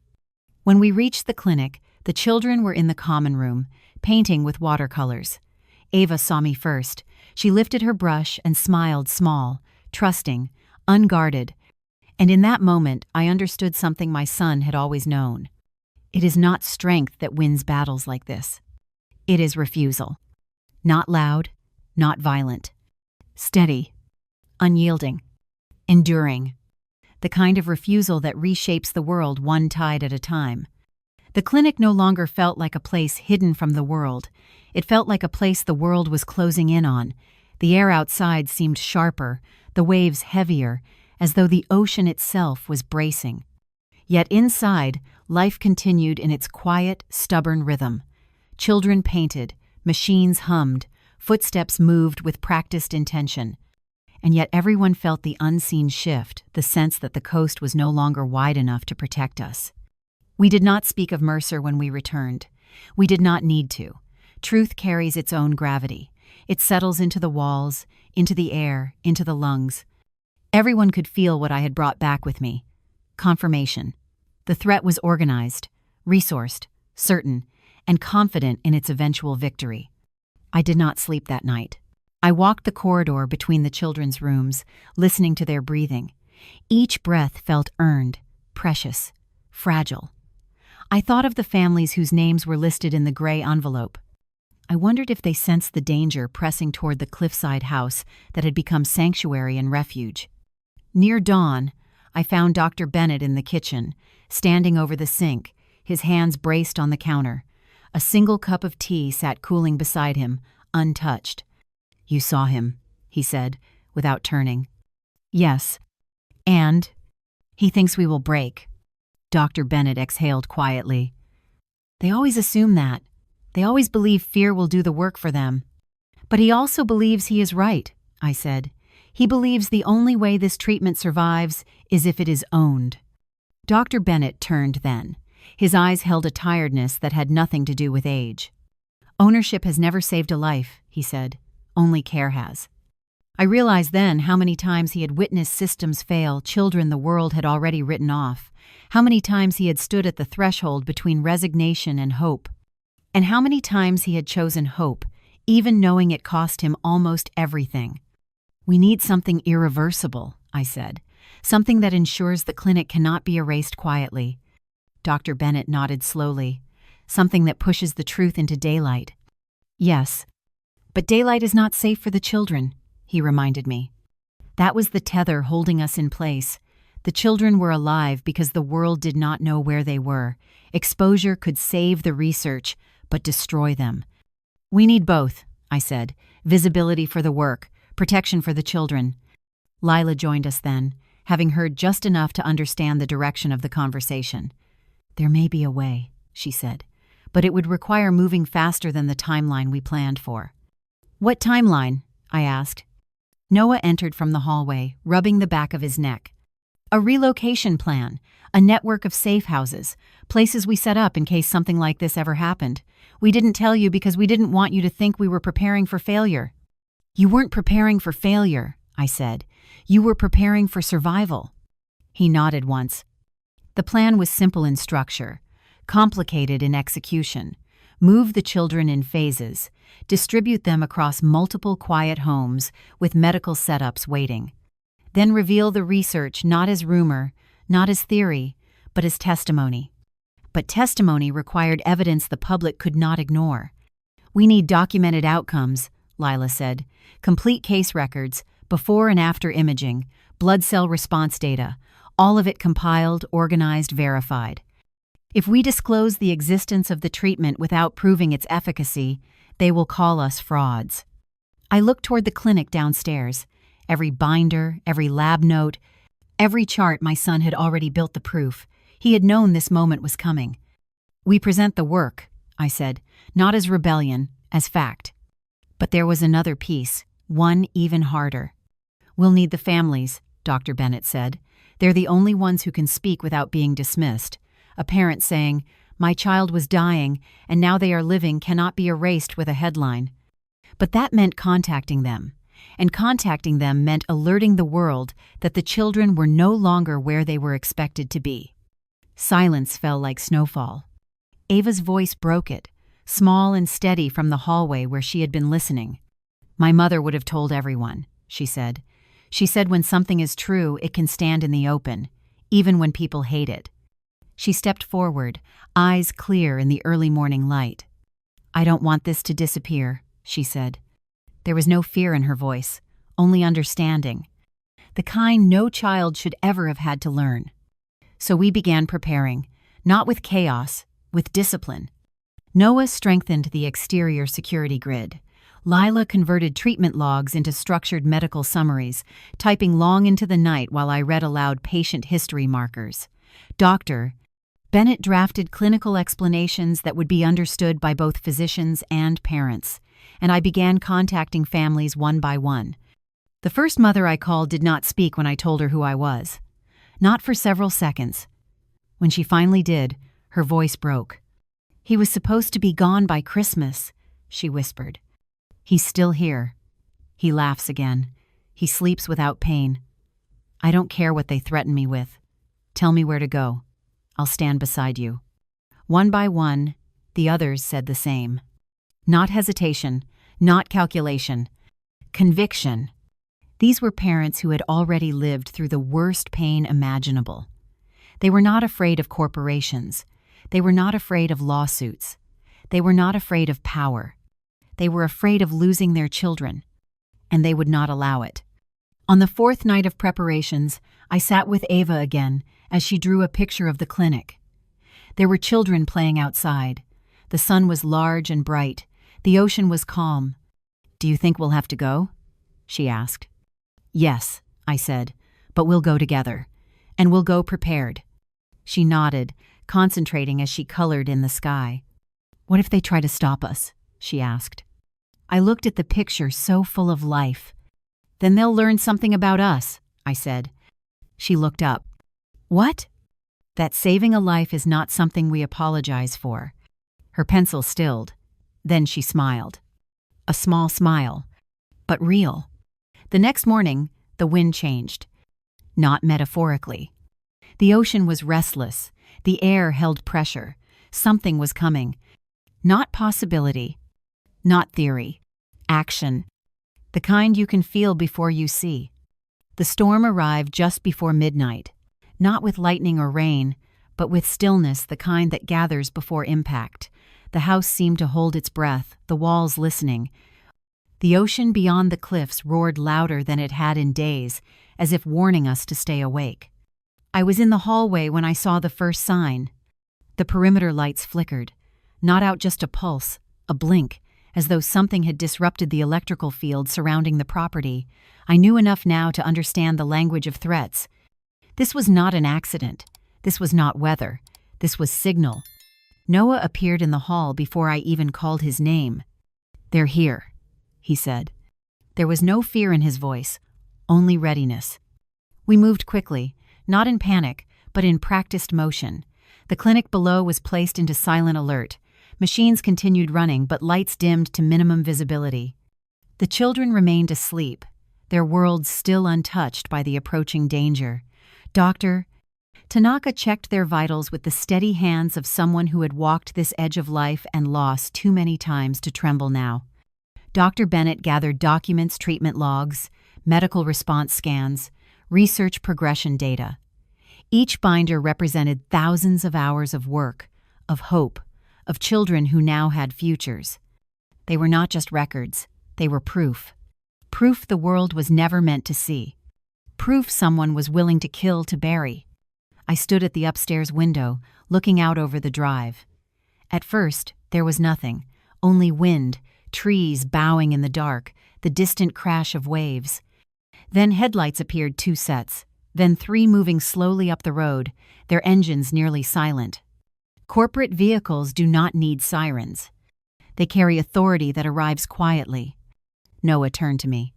When we reached the clinic, the children were in the common room, painting with watercolors. Ava saw me first. She lifted her brush and smiled small, trusting, unguarded. And in that moment, I understood something my son had always known. It is not strength that wins battles like this. It is refusal. Not loud, not violent. Steady, unyielding, enduring. The kind of refusal that reshapes the world one tide at a time. The clinic no longer felt like a place hidden from the world. It felt like a place the world was closing in on. The air outside seemed sharper, the waves heavier, as though the ocean itself was bracing. Yet inside, life continued in its quiet, stubborn rhythm. Children painted, machines hummed, footsteps moved with practiced intention. And yet everyone felt the unseen shift, the sense that the coast was no longer wide enough to protect us. We did not speak of Mercer when we returned. We did not need to. Truth carries its own gravity. It settles into the walls, into the air, into the lungs. Everyone could feel what I had brought back with me. Confirmation. The threat was organized, resourced, certain, and confident in its eventual victory. I did not sleep that night. I walked the corridor between the children's rooms, listening to their breathing. Each breath felt earned, precious, fragile. I thought of the families whose names were listed in the gray envelope. I wondered if they sensed the danger pressing toward the cliffside house that had become sanctuary and refuge. Near dawn, I found Dr. Bennett in the kitchen, standing over the sink, his hands braced on the counter. A single cup of tea sat cooling beside him, untouched. "You saw him," he said, without turning. "Yes. And he thinks we will break." Dr. Bennett exhaled quietly. "They always assume that. They always believe fear will do the work for them." "But he also believes he is right," I said. "He believes the only way this treatment survives is if it is owned." Dr. Bennett turned then. His eyes held a tiredness that had nothing to do with age. "Ownership has never saved a life," he said. "Only care has." I realized then how many times he had witnessed systems fail, children the world had already written off, how many times he had stood at the threshold between resignation and hope, and how many times he had chosen hope, even knowing it cost him almost everything. "We need something irreversible," I said, "something that ensures the clinic cannot be erased quietly." Dr. Bennett nodded slowly. "Something that pushes the truth into daylight." "Yes, but daylight is not safe for the children," he reminded me. That was the tether holding us in place. The children were alive because the world did not know where they were. Exposure could save the research, but destroy them. "We need both," I said. "Visibility for the work, protection for the children." Lila joined us then, having heard just enough to understand the direction of the conversation. "There may be a way," she said, "but it would require moving faster than the timeline we planned for." "What timeline?" I asked. Noah entered from the hallway, rubbing the back of his neck. "A relocation plan, a network of safe houses, places we set up in case something like this ever happened. We didn't tell you because we didn't want you to think we were preparing for failure." "You weren't preparing for failure," I said. "You were preparing for survival." He nodded once. The plan was simple in structure, complicated in execution. Move the children in phases, distribute them across multiple quiet homes with medical setups waiting. Then reveal the research not as rumor, not as theory, but as testimony. But testimony required evidence the public could not ignore. "We need documented outcomes," Lila said. "Complete case records, before and after imaging, blood cell response data, all of it compiled, organized, verified. If we disclose the existence of the treatment without proving its efficacy, they will call us frauds." I looked toward the clinic downstairs. Every binder, every lab note, every chart my son had already built the proof. He had known this moment was coming. "We present the work," I said, "not as rebellion, as fact." But there was another piece, one even harder. "We'll need the families," Dr. Bennett said. "They're the only ones who can speak without being dismissed. A parent saying, 'My child was dying, and now they are living,' cannot be erased with a headline." But that meant contacting them. And contacting them meant alerting the world that the children were no longer where they were expected to be. Silence fell like snowfall. Ava's voice broke it, small and steady from the hallway where she had been listening. "My mother would have told everyone," she said. "She said when something is true, it can stand in the open, even when people hate it." She stepped forward, eyes clear in the early morning light. "I don't want this to disappear," she said. There was no fear in her voice, only understanding. The kind no child should ever have had to learn. So we began preparing, not with chaos, with discipline. Noah strengthened the exterior security grid. Lila converted treatment logs into structured medical summaries, typing long into the night while I read aloud patient history markers. Dr. Bennett drafted clinical explanations that would be understood by both physicians and parents, and I began contacting families one by one. The first mother I called did not speak when I told her who I was. Not for several seconds. When she finally did, her voice broke. "He was supposed to be gone by Christmas," she whispered. "He's still here." He laughs again. "He sleeps without pain. I don't care what they threaten me with. Tell me where to go. I'll stand beside you." One by one, the others said the same. Not hesitation, not calculation. Conviction. These were parents who had already lived through the worst pain imaginable. They were not afraid of corporations. They were not afraid of lawsuits. They were not afraid of power. They were afraid of losing their children, and they would not allow it. On the fourth night of preparations, I sat with Ava again as she drew a picture of the clinic. There were children playing outside. The sun was large and bright. The ocean was calm. "Do you think we'll have to go?" she asked. "Yes," I said, "but we'll go together. And we'll go prepared." She nodded, concentrating as she colored in the sky. "What if they try to stop us?" she asked. I looked at the picture so full of life. "Then they'll learn something about us," I said. She looked up. "What?" "That saving a life is not something we apologize for." Her pencil stilled. Then she smiled. A small smile, but real. The next morning, the wind changed. Not metaphorically. The ocean was restless. The air held pressure. Something was coming. Not possibility. Not theory. Action. The kind you can feel before you see. The storm arrived just before midnight. Not with lightning or rain, but with stillness, the kind that gathers before impact. The house seemed to hold its breath, the walls listening. The ocean beyond the cliffs roared louder than it had in days, as if warning us to stay awake. I was in the hallway when I saw the first sign. The perimeter lights flickered, not out just a pulse, a blink, as though something had disrupted the electrical field surrounding the property. I knew enough now to understand the language of threats. This was not an accident. This was not weather. This was signal. Noah appeared in the hall before I even called his name. "They're here," he said. There was no fear in his voice, only readiness. We moved quickly, not in panic, but in practiced motion. The clinic below was placed into silent alert. Machines continued running, but lights dimmed to minimum visibility. The children remained asleep, their worlds still untouched by the approaching danger. Dr. Tanaka checked their vitals with the steady hands of someone who had walked this edge of life and loss too many times to tremble now. Dr. Bennett gathered documents, treatment logs, medical response scans, research progression data. Each binder represented thousands of hours of work, of hope, of children who now had futures. They were not just records, they were proof. Proof the world was never meant to see. Proof someone was willing to kill to bury. I stood at the upstairs window, looking out over the drive. At first, there was nothing, only wind, trees bowing in the dark, the distant crash of waves. Then headlights appeared, 2 sets, then 3 moving slowly up the road, their engines nearly silent. Corporate vehicles do not need sirens. They carry authority that arrives quietly. Noah turned to me.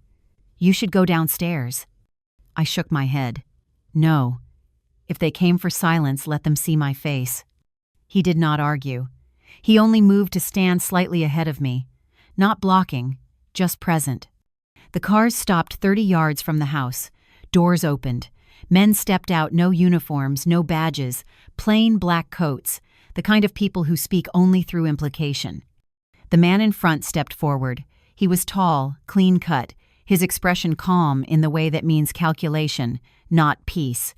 "You should go downstairs." I shook my head. "No. If they came for silence, let them see my face." He did not argue. He only moved to stand slightly ahead of me. Not blocking, just present. The cars stopped 30 yards from the house. Doors opened. Men stepped out, no uniforms, no badges, plain black coats, the kind of people who speak only through implication. The man in front stepped forward. He was tall, clean-cut, his expression calm in the way that means calculation, not peace.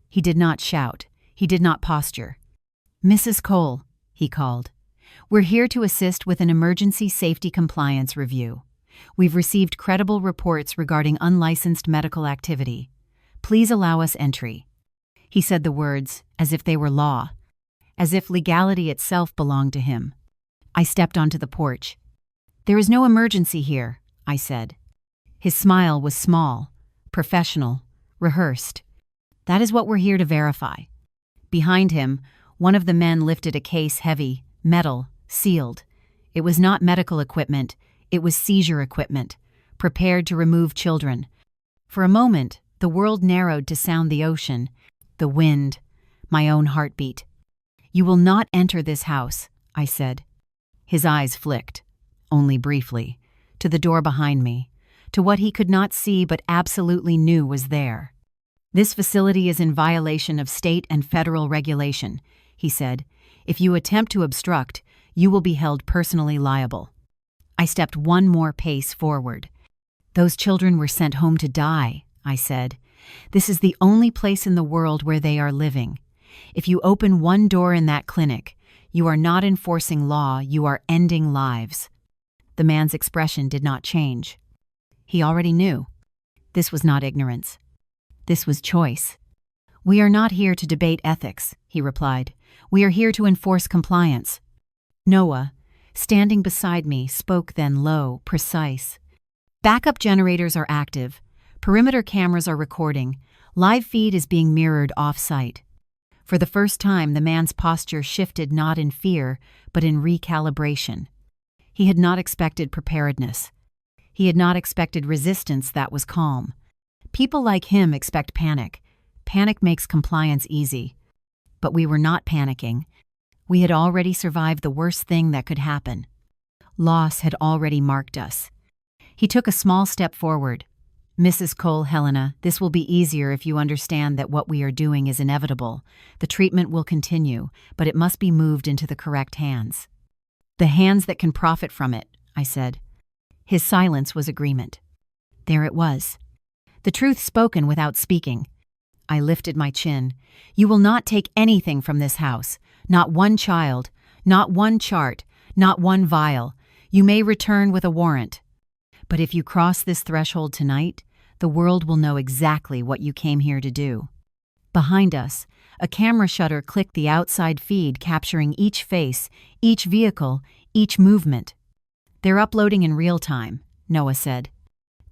He did not shout. He did not posture. "Mrs. Cole," he called. "We're here to assist with an emergency safety compliance review. We've received credible reports regarding unlicensed medical activity. Please allow us entry." He said the words as if they were law, as if legality itself belonged to him. I stepped onto the porch. "There is no emergency here," I said. His smile was small, professional, rehearsed. "That is what we're here to verify." Behind him, one of the men lifted a case, heavy, metal, sealed. It was not medical equipment, it was seizure equipment, prepared to remove children. For a moment, the world narrowed to sound the ocean, the wind, my own heartbeat. "You will not enter this house," I said. His eyes flicked, only briefly, to the door behind me, to what he could not see but absolutely knew was there. "This facility is in violation of state and federal regulation," he said. "If you attempt to obstruct, you will be held personally liable." I stepped one more pace forward. "Those children were sent home to die," I said. "This is the only place in the world where they are living. If you open one door in that clinic, you are not enforcing law, you are ending lives." The man's expression did not change. He already knew. This was not ignorance. This was choice. "We are not here to debate ethics," he replied. "We are here to enforce compliance." Noah, standing beside me, spoke then low, precise. "Backup generators are active. Perimeter cameras are recording. Live feed is being mirrored off-site." For the first time, the man's posture shifted not in fear, but in recalibration. He had not expected preparedness. He had not expected resistance that was calm. People like him expect panic. Panic makes compliance easy. But we were not panicking. We had already survived the worst thing that could happen. Loss had already marked us. He took a small step forward. "Mrs. Cole, Helena, this will be easier if you understand that what we are doing is inevitable. The treatment will continue, but it must be moved into the correct hands." "The hands that can profit from it," I said. His silence was agreement. There it was. The truth spoken without speaking. I lifted my chin. "You will not take anything from this house. Not one child, not one chart, not one vial. You may return with a warrant. But if you cross this threshold tonight, the world will know exactly what you came here to do." Behind us, a camera shutter clicked the outside feed, capturing each face, each vehicle, each movement. "They're uploading in real time," Noah said.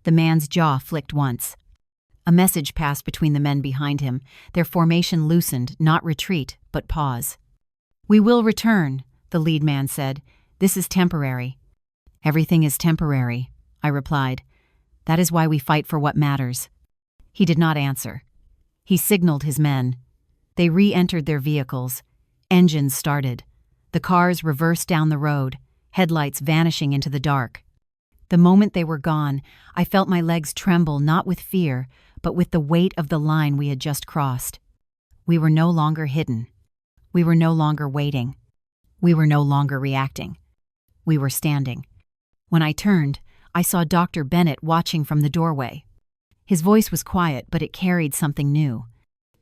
The man's jaw flicked once. A message passed between the men behind him. Their formation loosened, not retreat, but pause. "We will return," the lead man said. "This is temporary." "Everything is temporary," I replied. "That is why we fight for what matters." He did not answer. He signaled his men. They re-entered their vehicles. Engines started. The cars reversed down the road, headlights vanishing into the dark. The moment they were gone, I felt my legs tremble, not with fear, but with the weight of the line we had just crossed. We were no longer hidden. We were no longer waiting. We were no longer reacting. We were standing. When I turned, I saw Dr. Bennett watching from the doorway. His voice was quiet, but it carried something new.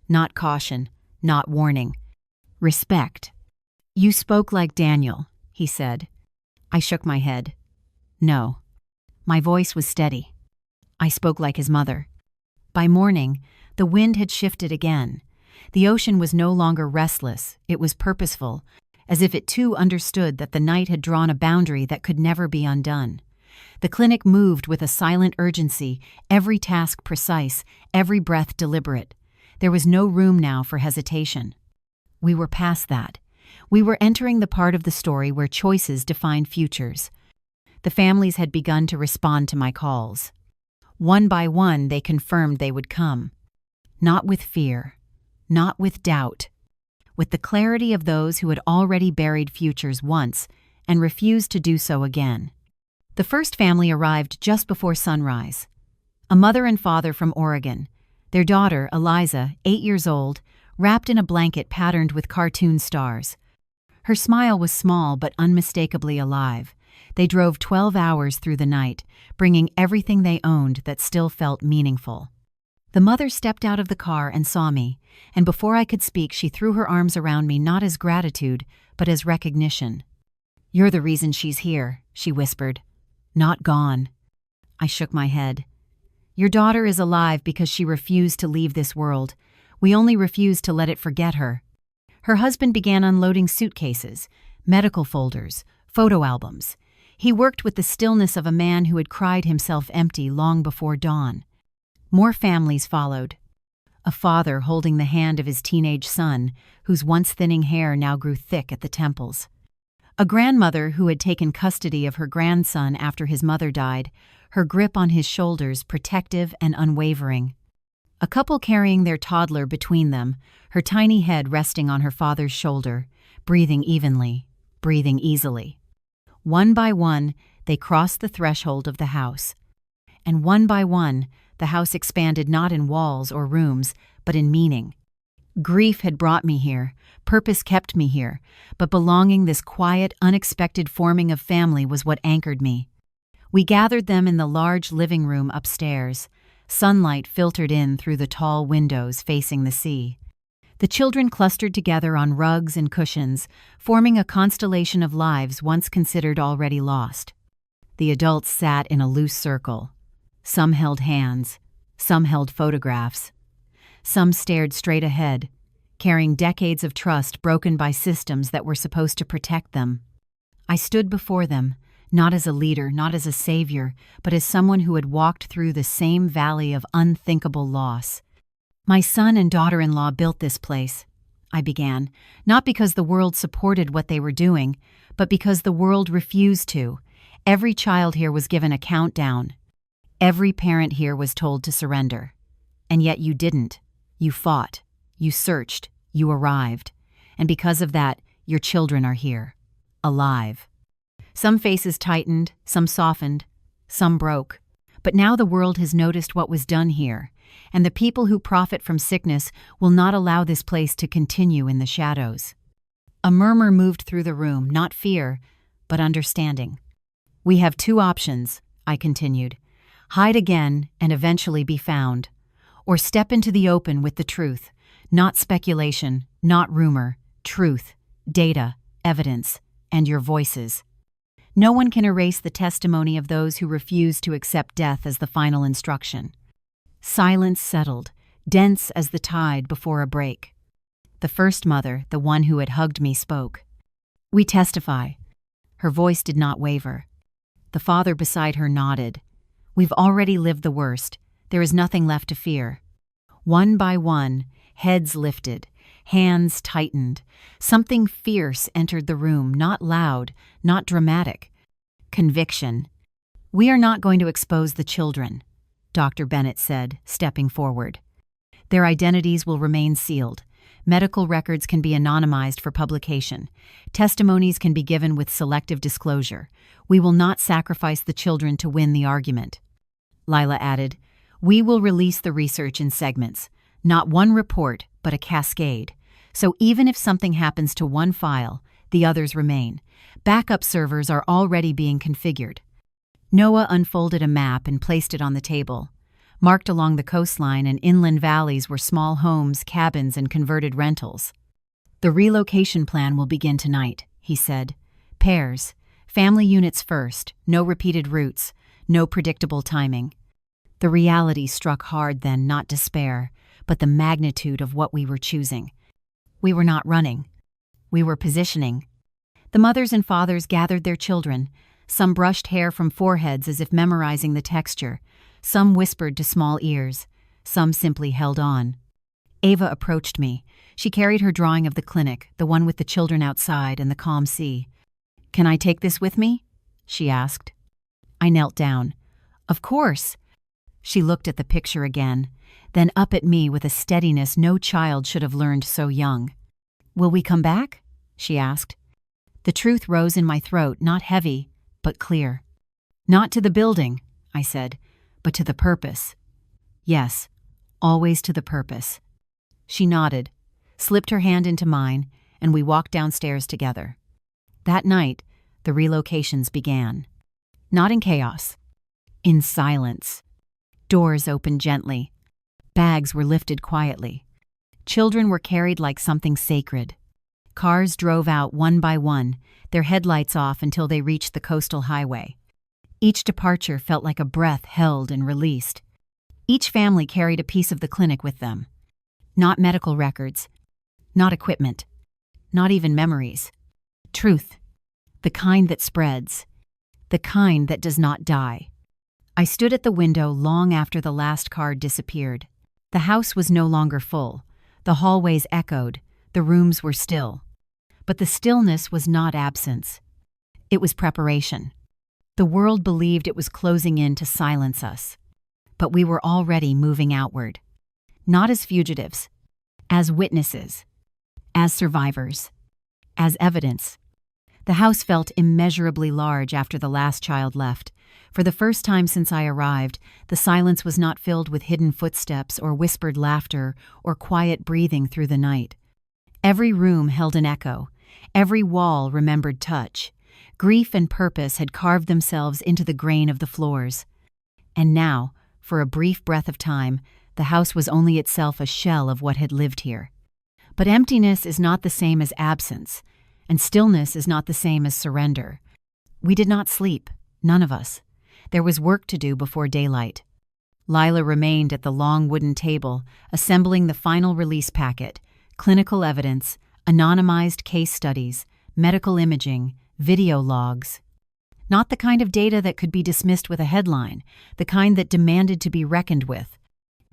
Not caution, not warning. Respect. "You spoke like Daniel," he said. I shook my head. No. My voice was steady. I spoke like his mother. By morning, the wind had shifted again. The ocean was no longer restless, it was purposeful, as if it too understood that the night had drawn a boundary that could never be undone. The clinic moved with a silent urgency, every task precise, every breath deliberate. There was no room now for hesitation. We were past that. We were entering the part of the story where choices define futures. The families had begun to respond to my calls. One by one, they confirmed they would come. Not with fear, not with doubt, with the clarity of those who had already buried futures once and refused to do so again. The first family arrived just before sunrise. A mother and father from Oregon. Their daughter, Eliza, 8 years old, wrapped in a blanket patterned with cartoon stars. Her smile was small but unmistakably alive. They drove 12 hours through the night, bringing everything they owned that still felt meaningful. The mother stepped out of the car and saw me, and before I could speak, she threw her arms around me not as gratitude, but as recognition. "You're the reason she's here," she whispered. "Not gone." I shook my head. "Your daughter is alive because she refused to leave this world. We only refused to let it forget her." Her husband began unloading suitcases, medical folders, photo albums. He worked with the stillness of a man who had cried himself empty long before dawn. More families followed. A father holding the hand of his teenage son, whose once thinning hair now grew thick at the temples. A grandmother who had taken custody of her grandson after his mother died, her grip on his shoulders protective and unwavering. A couple carrying their toddler between them, her tiny head resting on her father's shoulder, breathing evenly, breathing easily. One by one, they crossed the threshold of the house. And one by one, the house expanded not in walls or rooms, but in meaning. Grief had brought me here, purpose kept me here, but belonging, this quiet, unexpected forming of family, was what anchored me. We gathered them in the large living room upstairs. Sunlight filtered in through the tall windows facing the sea. The children clustered together on rugs and cushions, forming a constellation of lives once considered already lost. The adults sat in a loose circle. Some held hands, some held photographs. Some stared straight ahead, carrying decades of trust broken by systems that were supposed to protect them. I stood before them, not as a leader, not as a savior, but as someone who had walked through the same valley of unthinkable loss. My son and daughter-in-law built this place, I began, not because the world supported what they were doing, but because the world refused to. Every child here was given a countdown. Every parent here was told to surrender. And yet you didn't. You fought. You searched. You arrived. And because of that, your children are here. Alive. Some faces tightened, some softened, some broke. But now the world has noticed what was done here, and the people who profit from sickness will not allow this place to continue in the shadows. A murmur moved through the room, not fear, but understanding. We have two options, I continued. Hide again and eventually be found, or step into the open with the truth, not speculation, not rumor, truth, data, evidence, and your voices. No one can erase the testimony of those who refuse to accept death as the final instruction. Silence settled, dense as the tide before a break. The first mother, the one who had hugged me, spoke. We testify. Her voice did not waver. The father beside her nodded. We've already lived the worst. There is nothing left to fear. One by one, heads lifted, hands tightened. Something fierce entered the room, not loud, not dramatic. Conviction. We are not going to expose the children, Dr. Bennett said, stepping forward. Their identities will remain sealed. Medical records can be anonymized for publication. Testimonies can be given with selective disclosure. We will not sacrifice the children to win the argument. Lila added, we will release the research in segments, not one report, but a cascade. So even if something happens to one file, the others remain. Backup servers are already being configured. Noah unfolded a map and placed it on the table. Marked along the coastline and inland valleys were small homes, cabins, and converted rentals. The relocation plan will begin tonight, he said. Pairs, family units first, no repeated routes, no predictable timing. The reality struck hard then, not despair, but the magnitude of what we were choosing. We were not running. We were positioning. The mothers and fathers gathered their children. Some brushed hair from foreheads as if memorizing the texture. Some whispered to small ears. Some simply held on. Ava approached me. She carried her drawing of the clinic, the one with the children outside and the calm sea. Can I take this with me? She asked. I knelt down. Of course. She looked at the picture again, then up at me with a steadiness no child should have learned so young. Will we come back? She asked. The truth rose in my throat, not heavy, but clear. Not to the building, I said, but to the purpose. Yes, always to the purpose. She nodded, slipped her hand into mine, and we walked downstairs together. That night, the relocations began. Not in chaos. In silence. Doors opened gently. Bags were lifted quietly. Children were carried like something sacred. Cars drove out one by one, their headlights off until they reached the coastal highway. Each departure felt like a breath held and released. Each family carried a piece of the clinic with them. Not medical records, not equipment, not even memories. Truth, the kind that spreads, the kind that does not die. I stood at the window long after the last card disappeared. The house was no longer full. The hallways echoed. The rooms were still. But the stillness was not absence. It was preparation. The world believed it was closing in to silence us. But we were already moving outward. Not as fugitives, as witnesses, as survivors, as evidence. The house felt immeasurably large after the last child left. For the first time since I arrived, the silence was not filled with hidden footsteps or whispered laughter or quiet breathing through the night. Every room held an echo. Every wall remembered touch. Grief and purpose had carved themselves into the grain of the floors. And now, for a brief breath of time, the house was only itself a shell of what had lived here. But emptiness is not the same as absence, and stillness is not the same as surrender. We did not sleep, none of us. There was work to do before daylight. Lila remained at the long wooden table, assembling the final release packet: clinical evidence, anonymized case studies, medical imaging, video logs. Not the kind of data that could be dismissed with a headline, the kind that demanded to be reckoned with.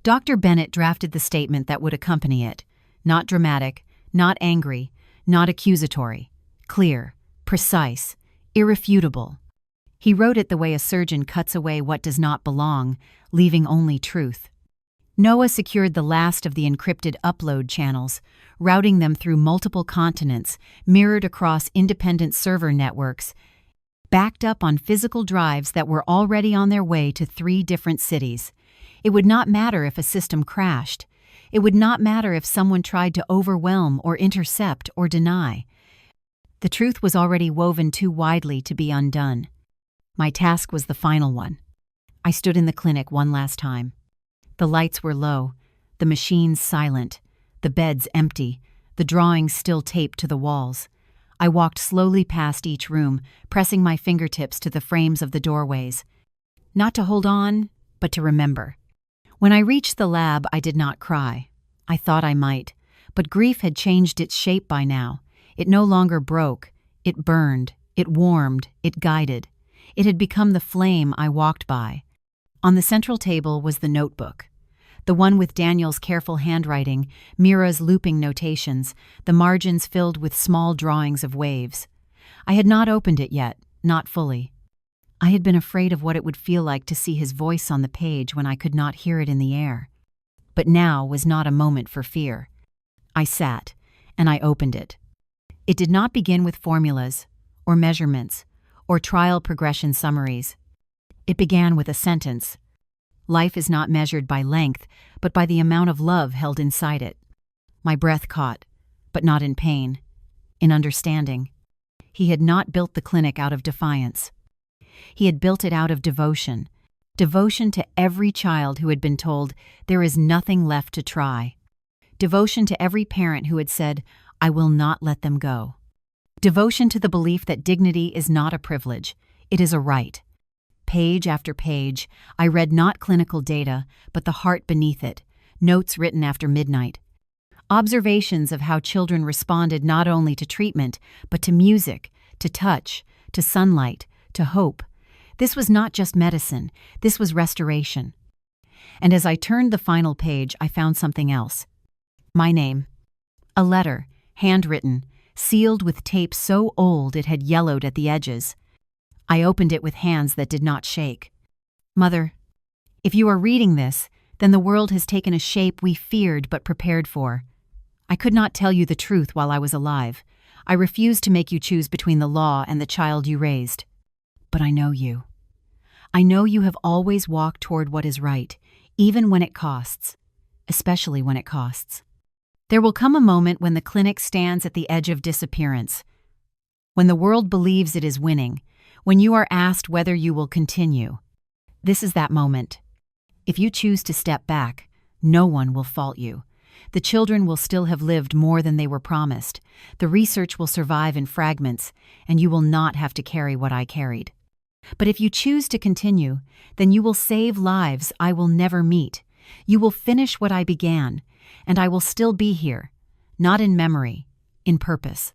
Dr. Bennett drafted the statement that would accompany it. Not dramatic, not angry, not accusatory. Clear, precise, irrefutable. He wrote it the way a surgeon cuts away what does not belong, leaving only truth. Noah secured the last of the encrypted upload channels, routing them through multiple continents, mirrored across independent server networks, backed up on physical drives that were already on their way to 3 different cities. It would not matter if a system crashed. It would not matter if someone tried to overwhelm or intercept or deny. The truth was already woven too widely to be undone. My task was the final one. I stood in the clinic one last time. The lights were low, the machines silent, the beds empty, the drawings still taped to the walls. I walked slowly past each room, pressing my fingertips to the frames of the doorways. Not to hold on, but to remember. When I reached the lab, I did not cry. I thought I might, but grief had changed its shape by now. It no longer broke. It burned. It warmed. It guided. It had become the flame I walked by. On the central table was the notebook. The one with Daniel's careful handwriting, Mira's looping notations, the margins filled with small drawings of waves. I had not opened it yet, not fully. I had been afraid of what it would feel like to see his voice on the page when I could not hear it in the air. But now was not a moment for fear. I sat, and I opened it. It did not begin with formulas, or measurements, or trial progression summaries. It began with a sentence. Life is not measured by length, but by the amount of love held inside it. My breath caught, but not in pain, in understanding. He had not built the clinic out of defiance. He had built it out of devotion. Devotion to every child who had been told there is nothing left to try. Devotion to every parent who had said, I will not let them go. Devotion to the belief that dignity is not a privilege, it is a right. Page after page, I read not clinical data, but the heart beneath it, notes written after midnight. Observations of how children responded not only to treatment, but to music, to touch, to sunlight, to hope. This was not just medicine, this was restoration. And as I turned the final page, I found something else. My name. A letter, handwritten, sealed with tape so old it had yellowed at the edges. I opened it with hands that did not shake. Mother, if you are reading this, then the world has taken a shape we feared but prepared for. I could not tell you the truth while I was alive. I refused to make you choose between the law and the child you raised. But I know you. I know you have always walked toward what is right, even when it costs, especially when it costs. There will come a moment when the clinic stands at the edge of disappearance, when the world believes it is winning, when you are asked whether you will continue. This is that moment. If you choose to step back, no one will fault you. The children will still have lived more than they were promised. The research will survive in fragments, and you will not have to carry what I carried. But if you choose to continue, then you will save lives I will never meet. You will finish what I began, and I will still be here, not in memory, in purpose.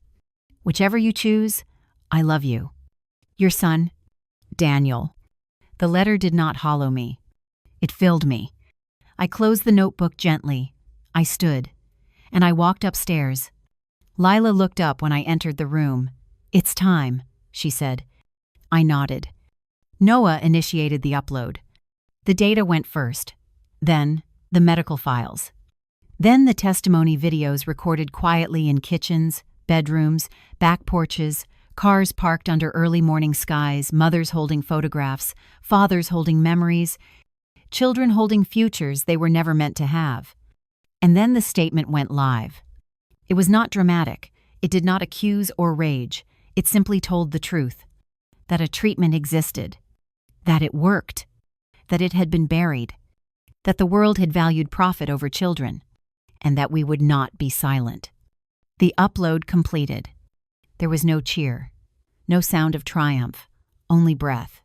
Whichever you choose, I love you. Your son, Daniel. The letter did not hollow me. It filled me. I closed the notebook gently. I stood, and I walked upstairs. Lila looked up when I entered the room. It's time, she said. I nodded. Noah initiated the upload. The data went first, then the medical files. Then the testimony videos recorded quietly in kitchens, bedrooms, back porches, cars parked under early morning skies, mothers holding photographs, fathers holding memories, children holding futures they were never meant to have. And then the statement went live. It was not dramatic. It did not accuse or rage. It simply told the truth. That a treatment existed. That it worked. That it had been buried. That the world had valued profit over children. And that we would not be silent. The upload completed. There was no cheer, no sound of triumph, only breath.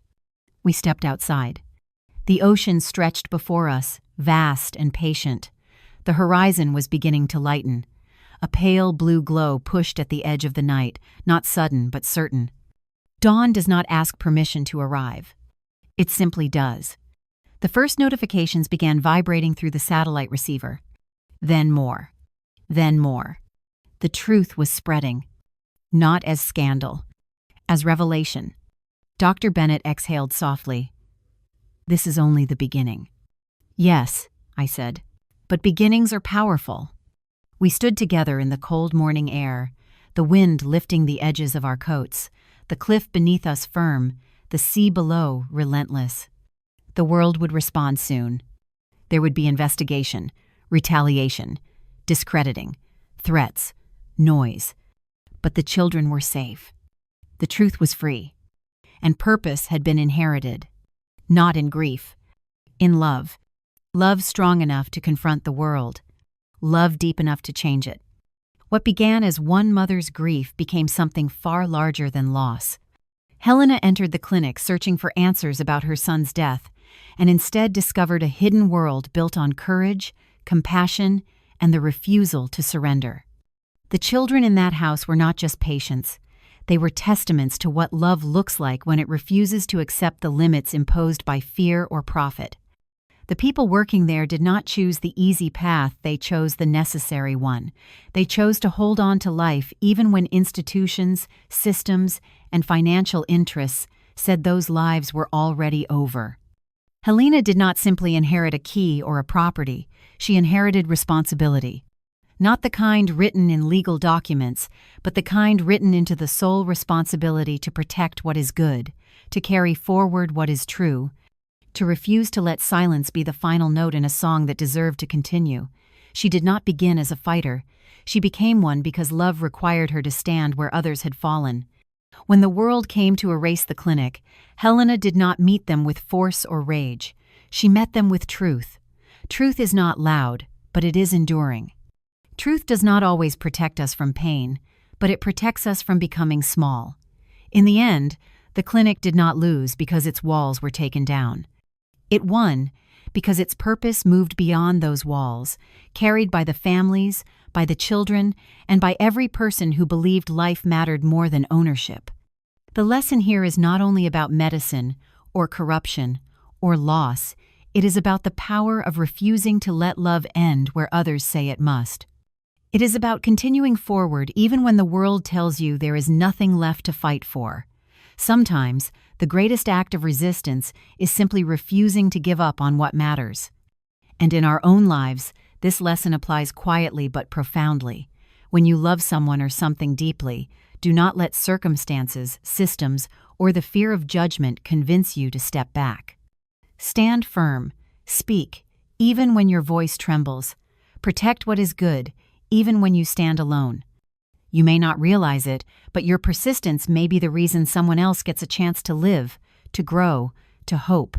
We stepped outside. The ocean stretched before us, vast and patient. The horizon was beginning to lighten. A pale blue glow pushed at the edge of the night, not sudden but certain. Dawn does not ask permission to arrive. It simply does. The first notifications began vibrating through the satellite receiver. Then more. Then more. The truth was spreading. Not as scandal. As revelation. Dr. Bennett exhaled softly. This is only the beginning. Yes, I said, but beginnings are powerful. We stood together in the cold morning air, the wind lifting the edges of our coats, the cliff beneath us firm, the sea below relentless. The world would respond soon. There would be investigation, retaliation, discrediting, threats, noise. But the children were safe. The truth was free. And purpose had been inherited. Not in grief. In love. Love strong enough to confront the world. Love deep enough to change it. What began as one mother's grief became something far larger than loss. Helena entered the clinic searching for answers about her son's death, and instead discovered a hidden world built on courage, compassion, and the refusal to surrender. The children in that house were not just patients. They were testaments to what love looks like when it refuses to accept the limits imposed by fear or profit. The people working there did not choose the easy path, they chose the necessary one. They chose to hold on to life even when institutions, systems, and financial interests said those lives were already over. Helena did not simply inherit a key or a property, she inherited responsibility. Not the kind written in legal documents, but the kind written into the sole responsibility to protect what is good, to carry forward what is true, to refuse to let silence be the final note in a song that deserved to continue. She did not begin as a fighter. She became one because love required her to stand where others had fallen. When the world came to erase the clinic, Helena did not meet them with force or rage. She met them with truth. Truth is not loud, but it is enduring. Truth does not always protect us from pain, but it protects us from becoming small. In the end, the clinic did not lose because its walls were taken down. It won because its purpose moved beyond those walls, carried by the families, by the children, and by every person who believed life mattered more than ownership. The lesson here is not only about medicine, or corruption, or loss, it is about the power of refusing to let love end where others say it must. It is about continuing forward even when the world tells you there is nothing left to fight for. Sometimes, the greatest act of resistance is simply refusing to give up on what matters. And in our own lives, this lesson applies quietly but profoundly. When you love someone or something deeply, do not let circumstances, systems, or the fear of judgment convince you to step back. Stand firm, speak, even when your voice trembles. Protect what is good, even when you stand alone. You may not realize it, but your persistence may be the reason someone else gets a chance to live, to grow, to hope.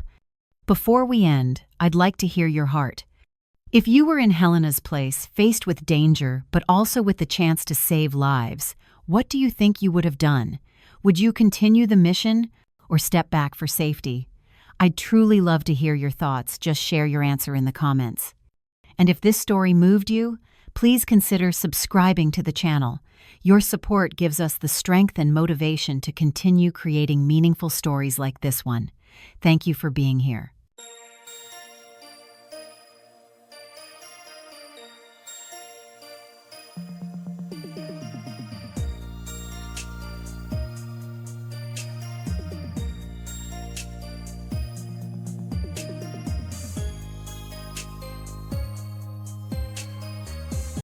Before we end, I'd like to hear your heart. If you were in Helena's place, faced with danger, but also with the chance to save lives, what do you think you would have done? Would you continue the mission or step back for safety? I'd truly love to hear your thoughts. Just share your answer in the comments. And if this story moved you, please consider subscribing to the channel. Your support gives us the strength and motivation to continue creating meaningful stories like this one. Thank you for being here.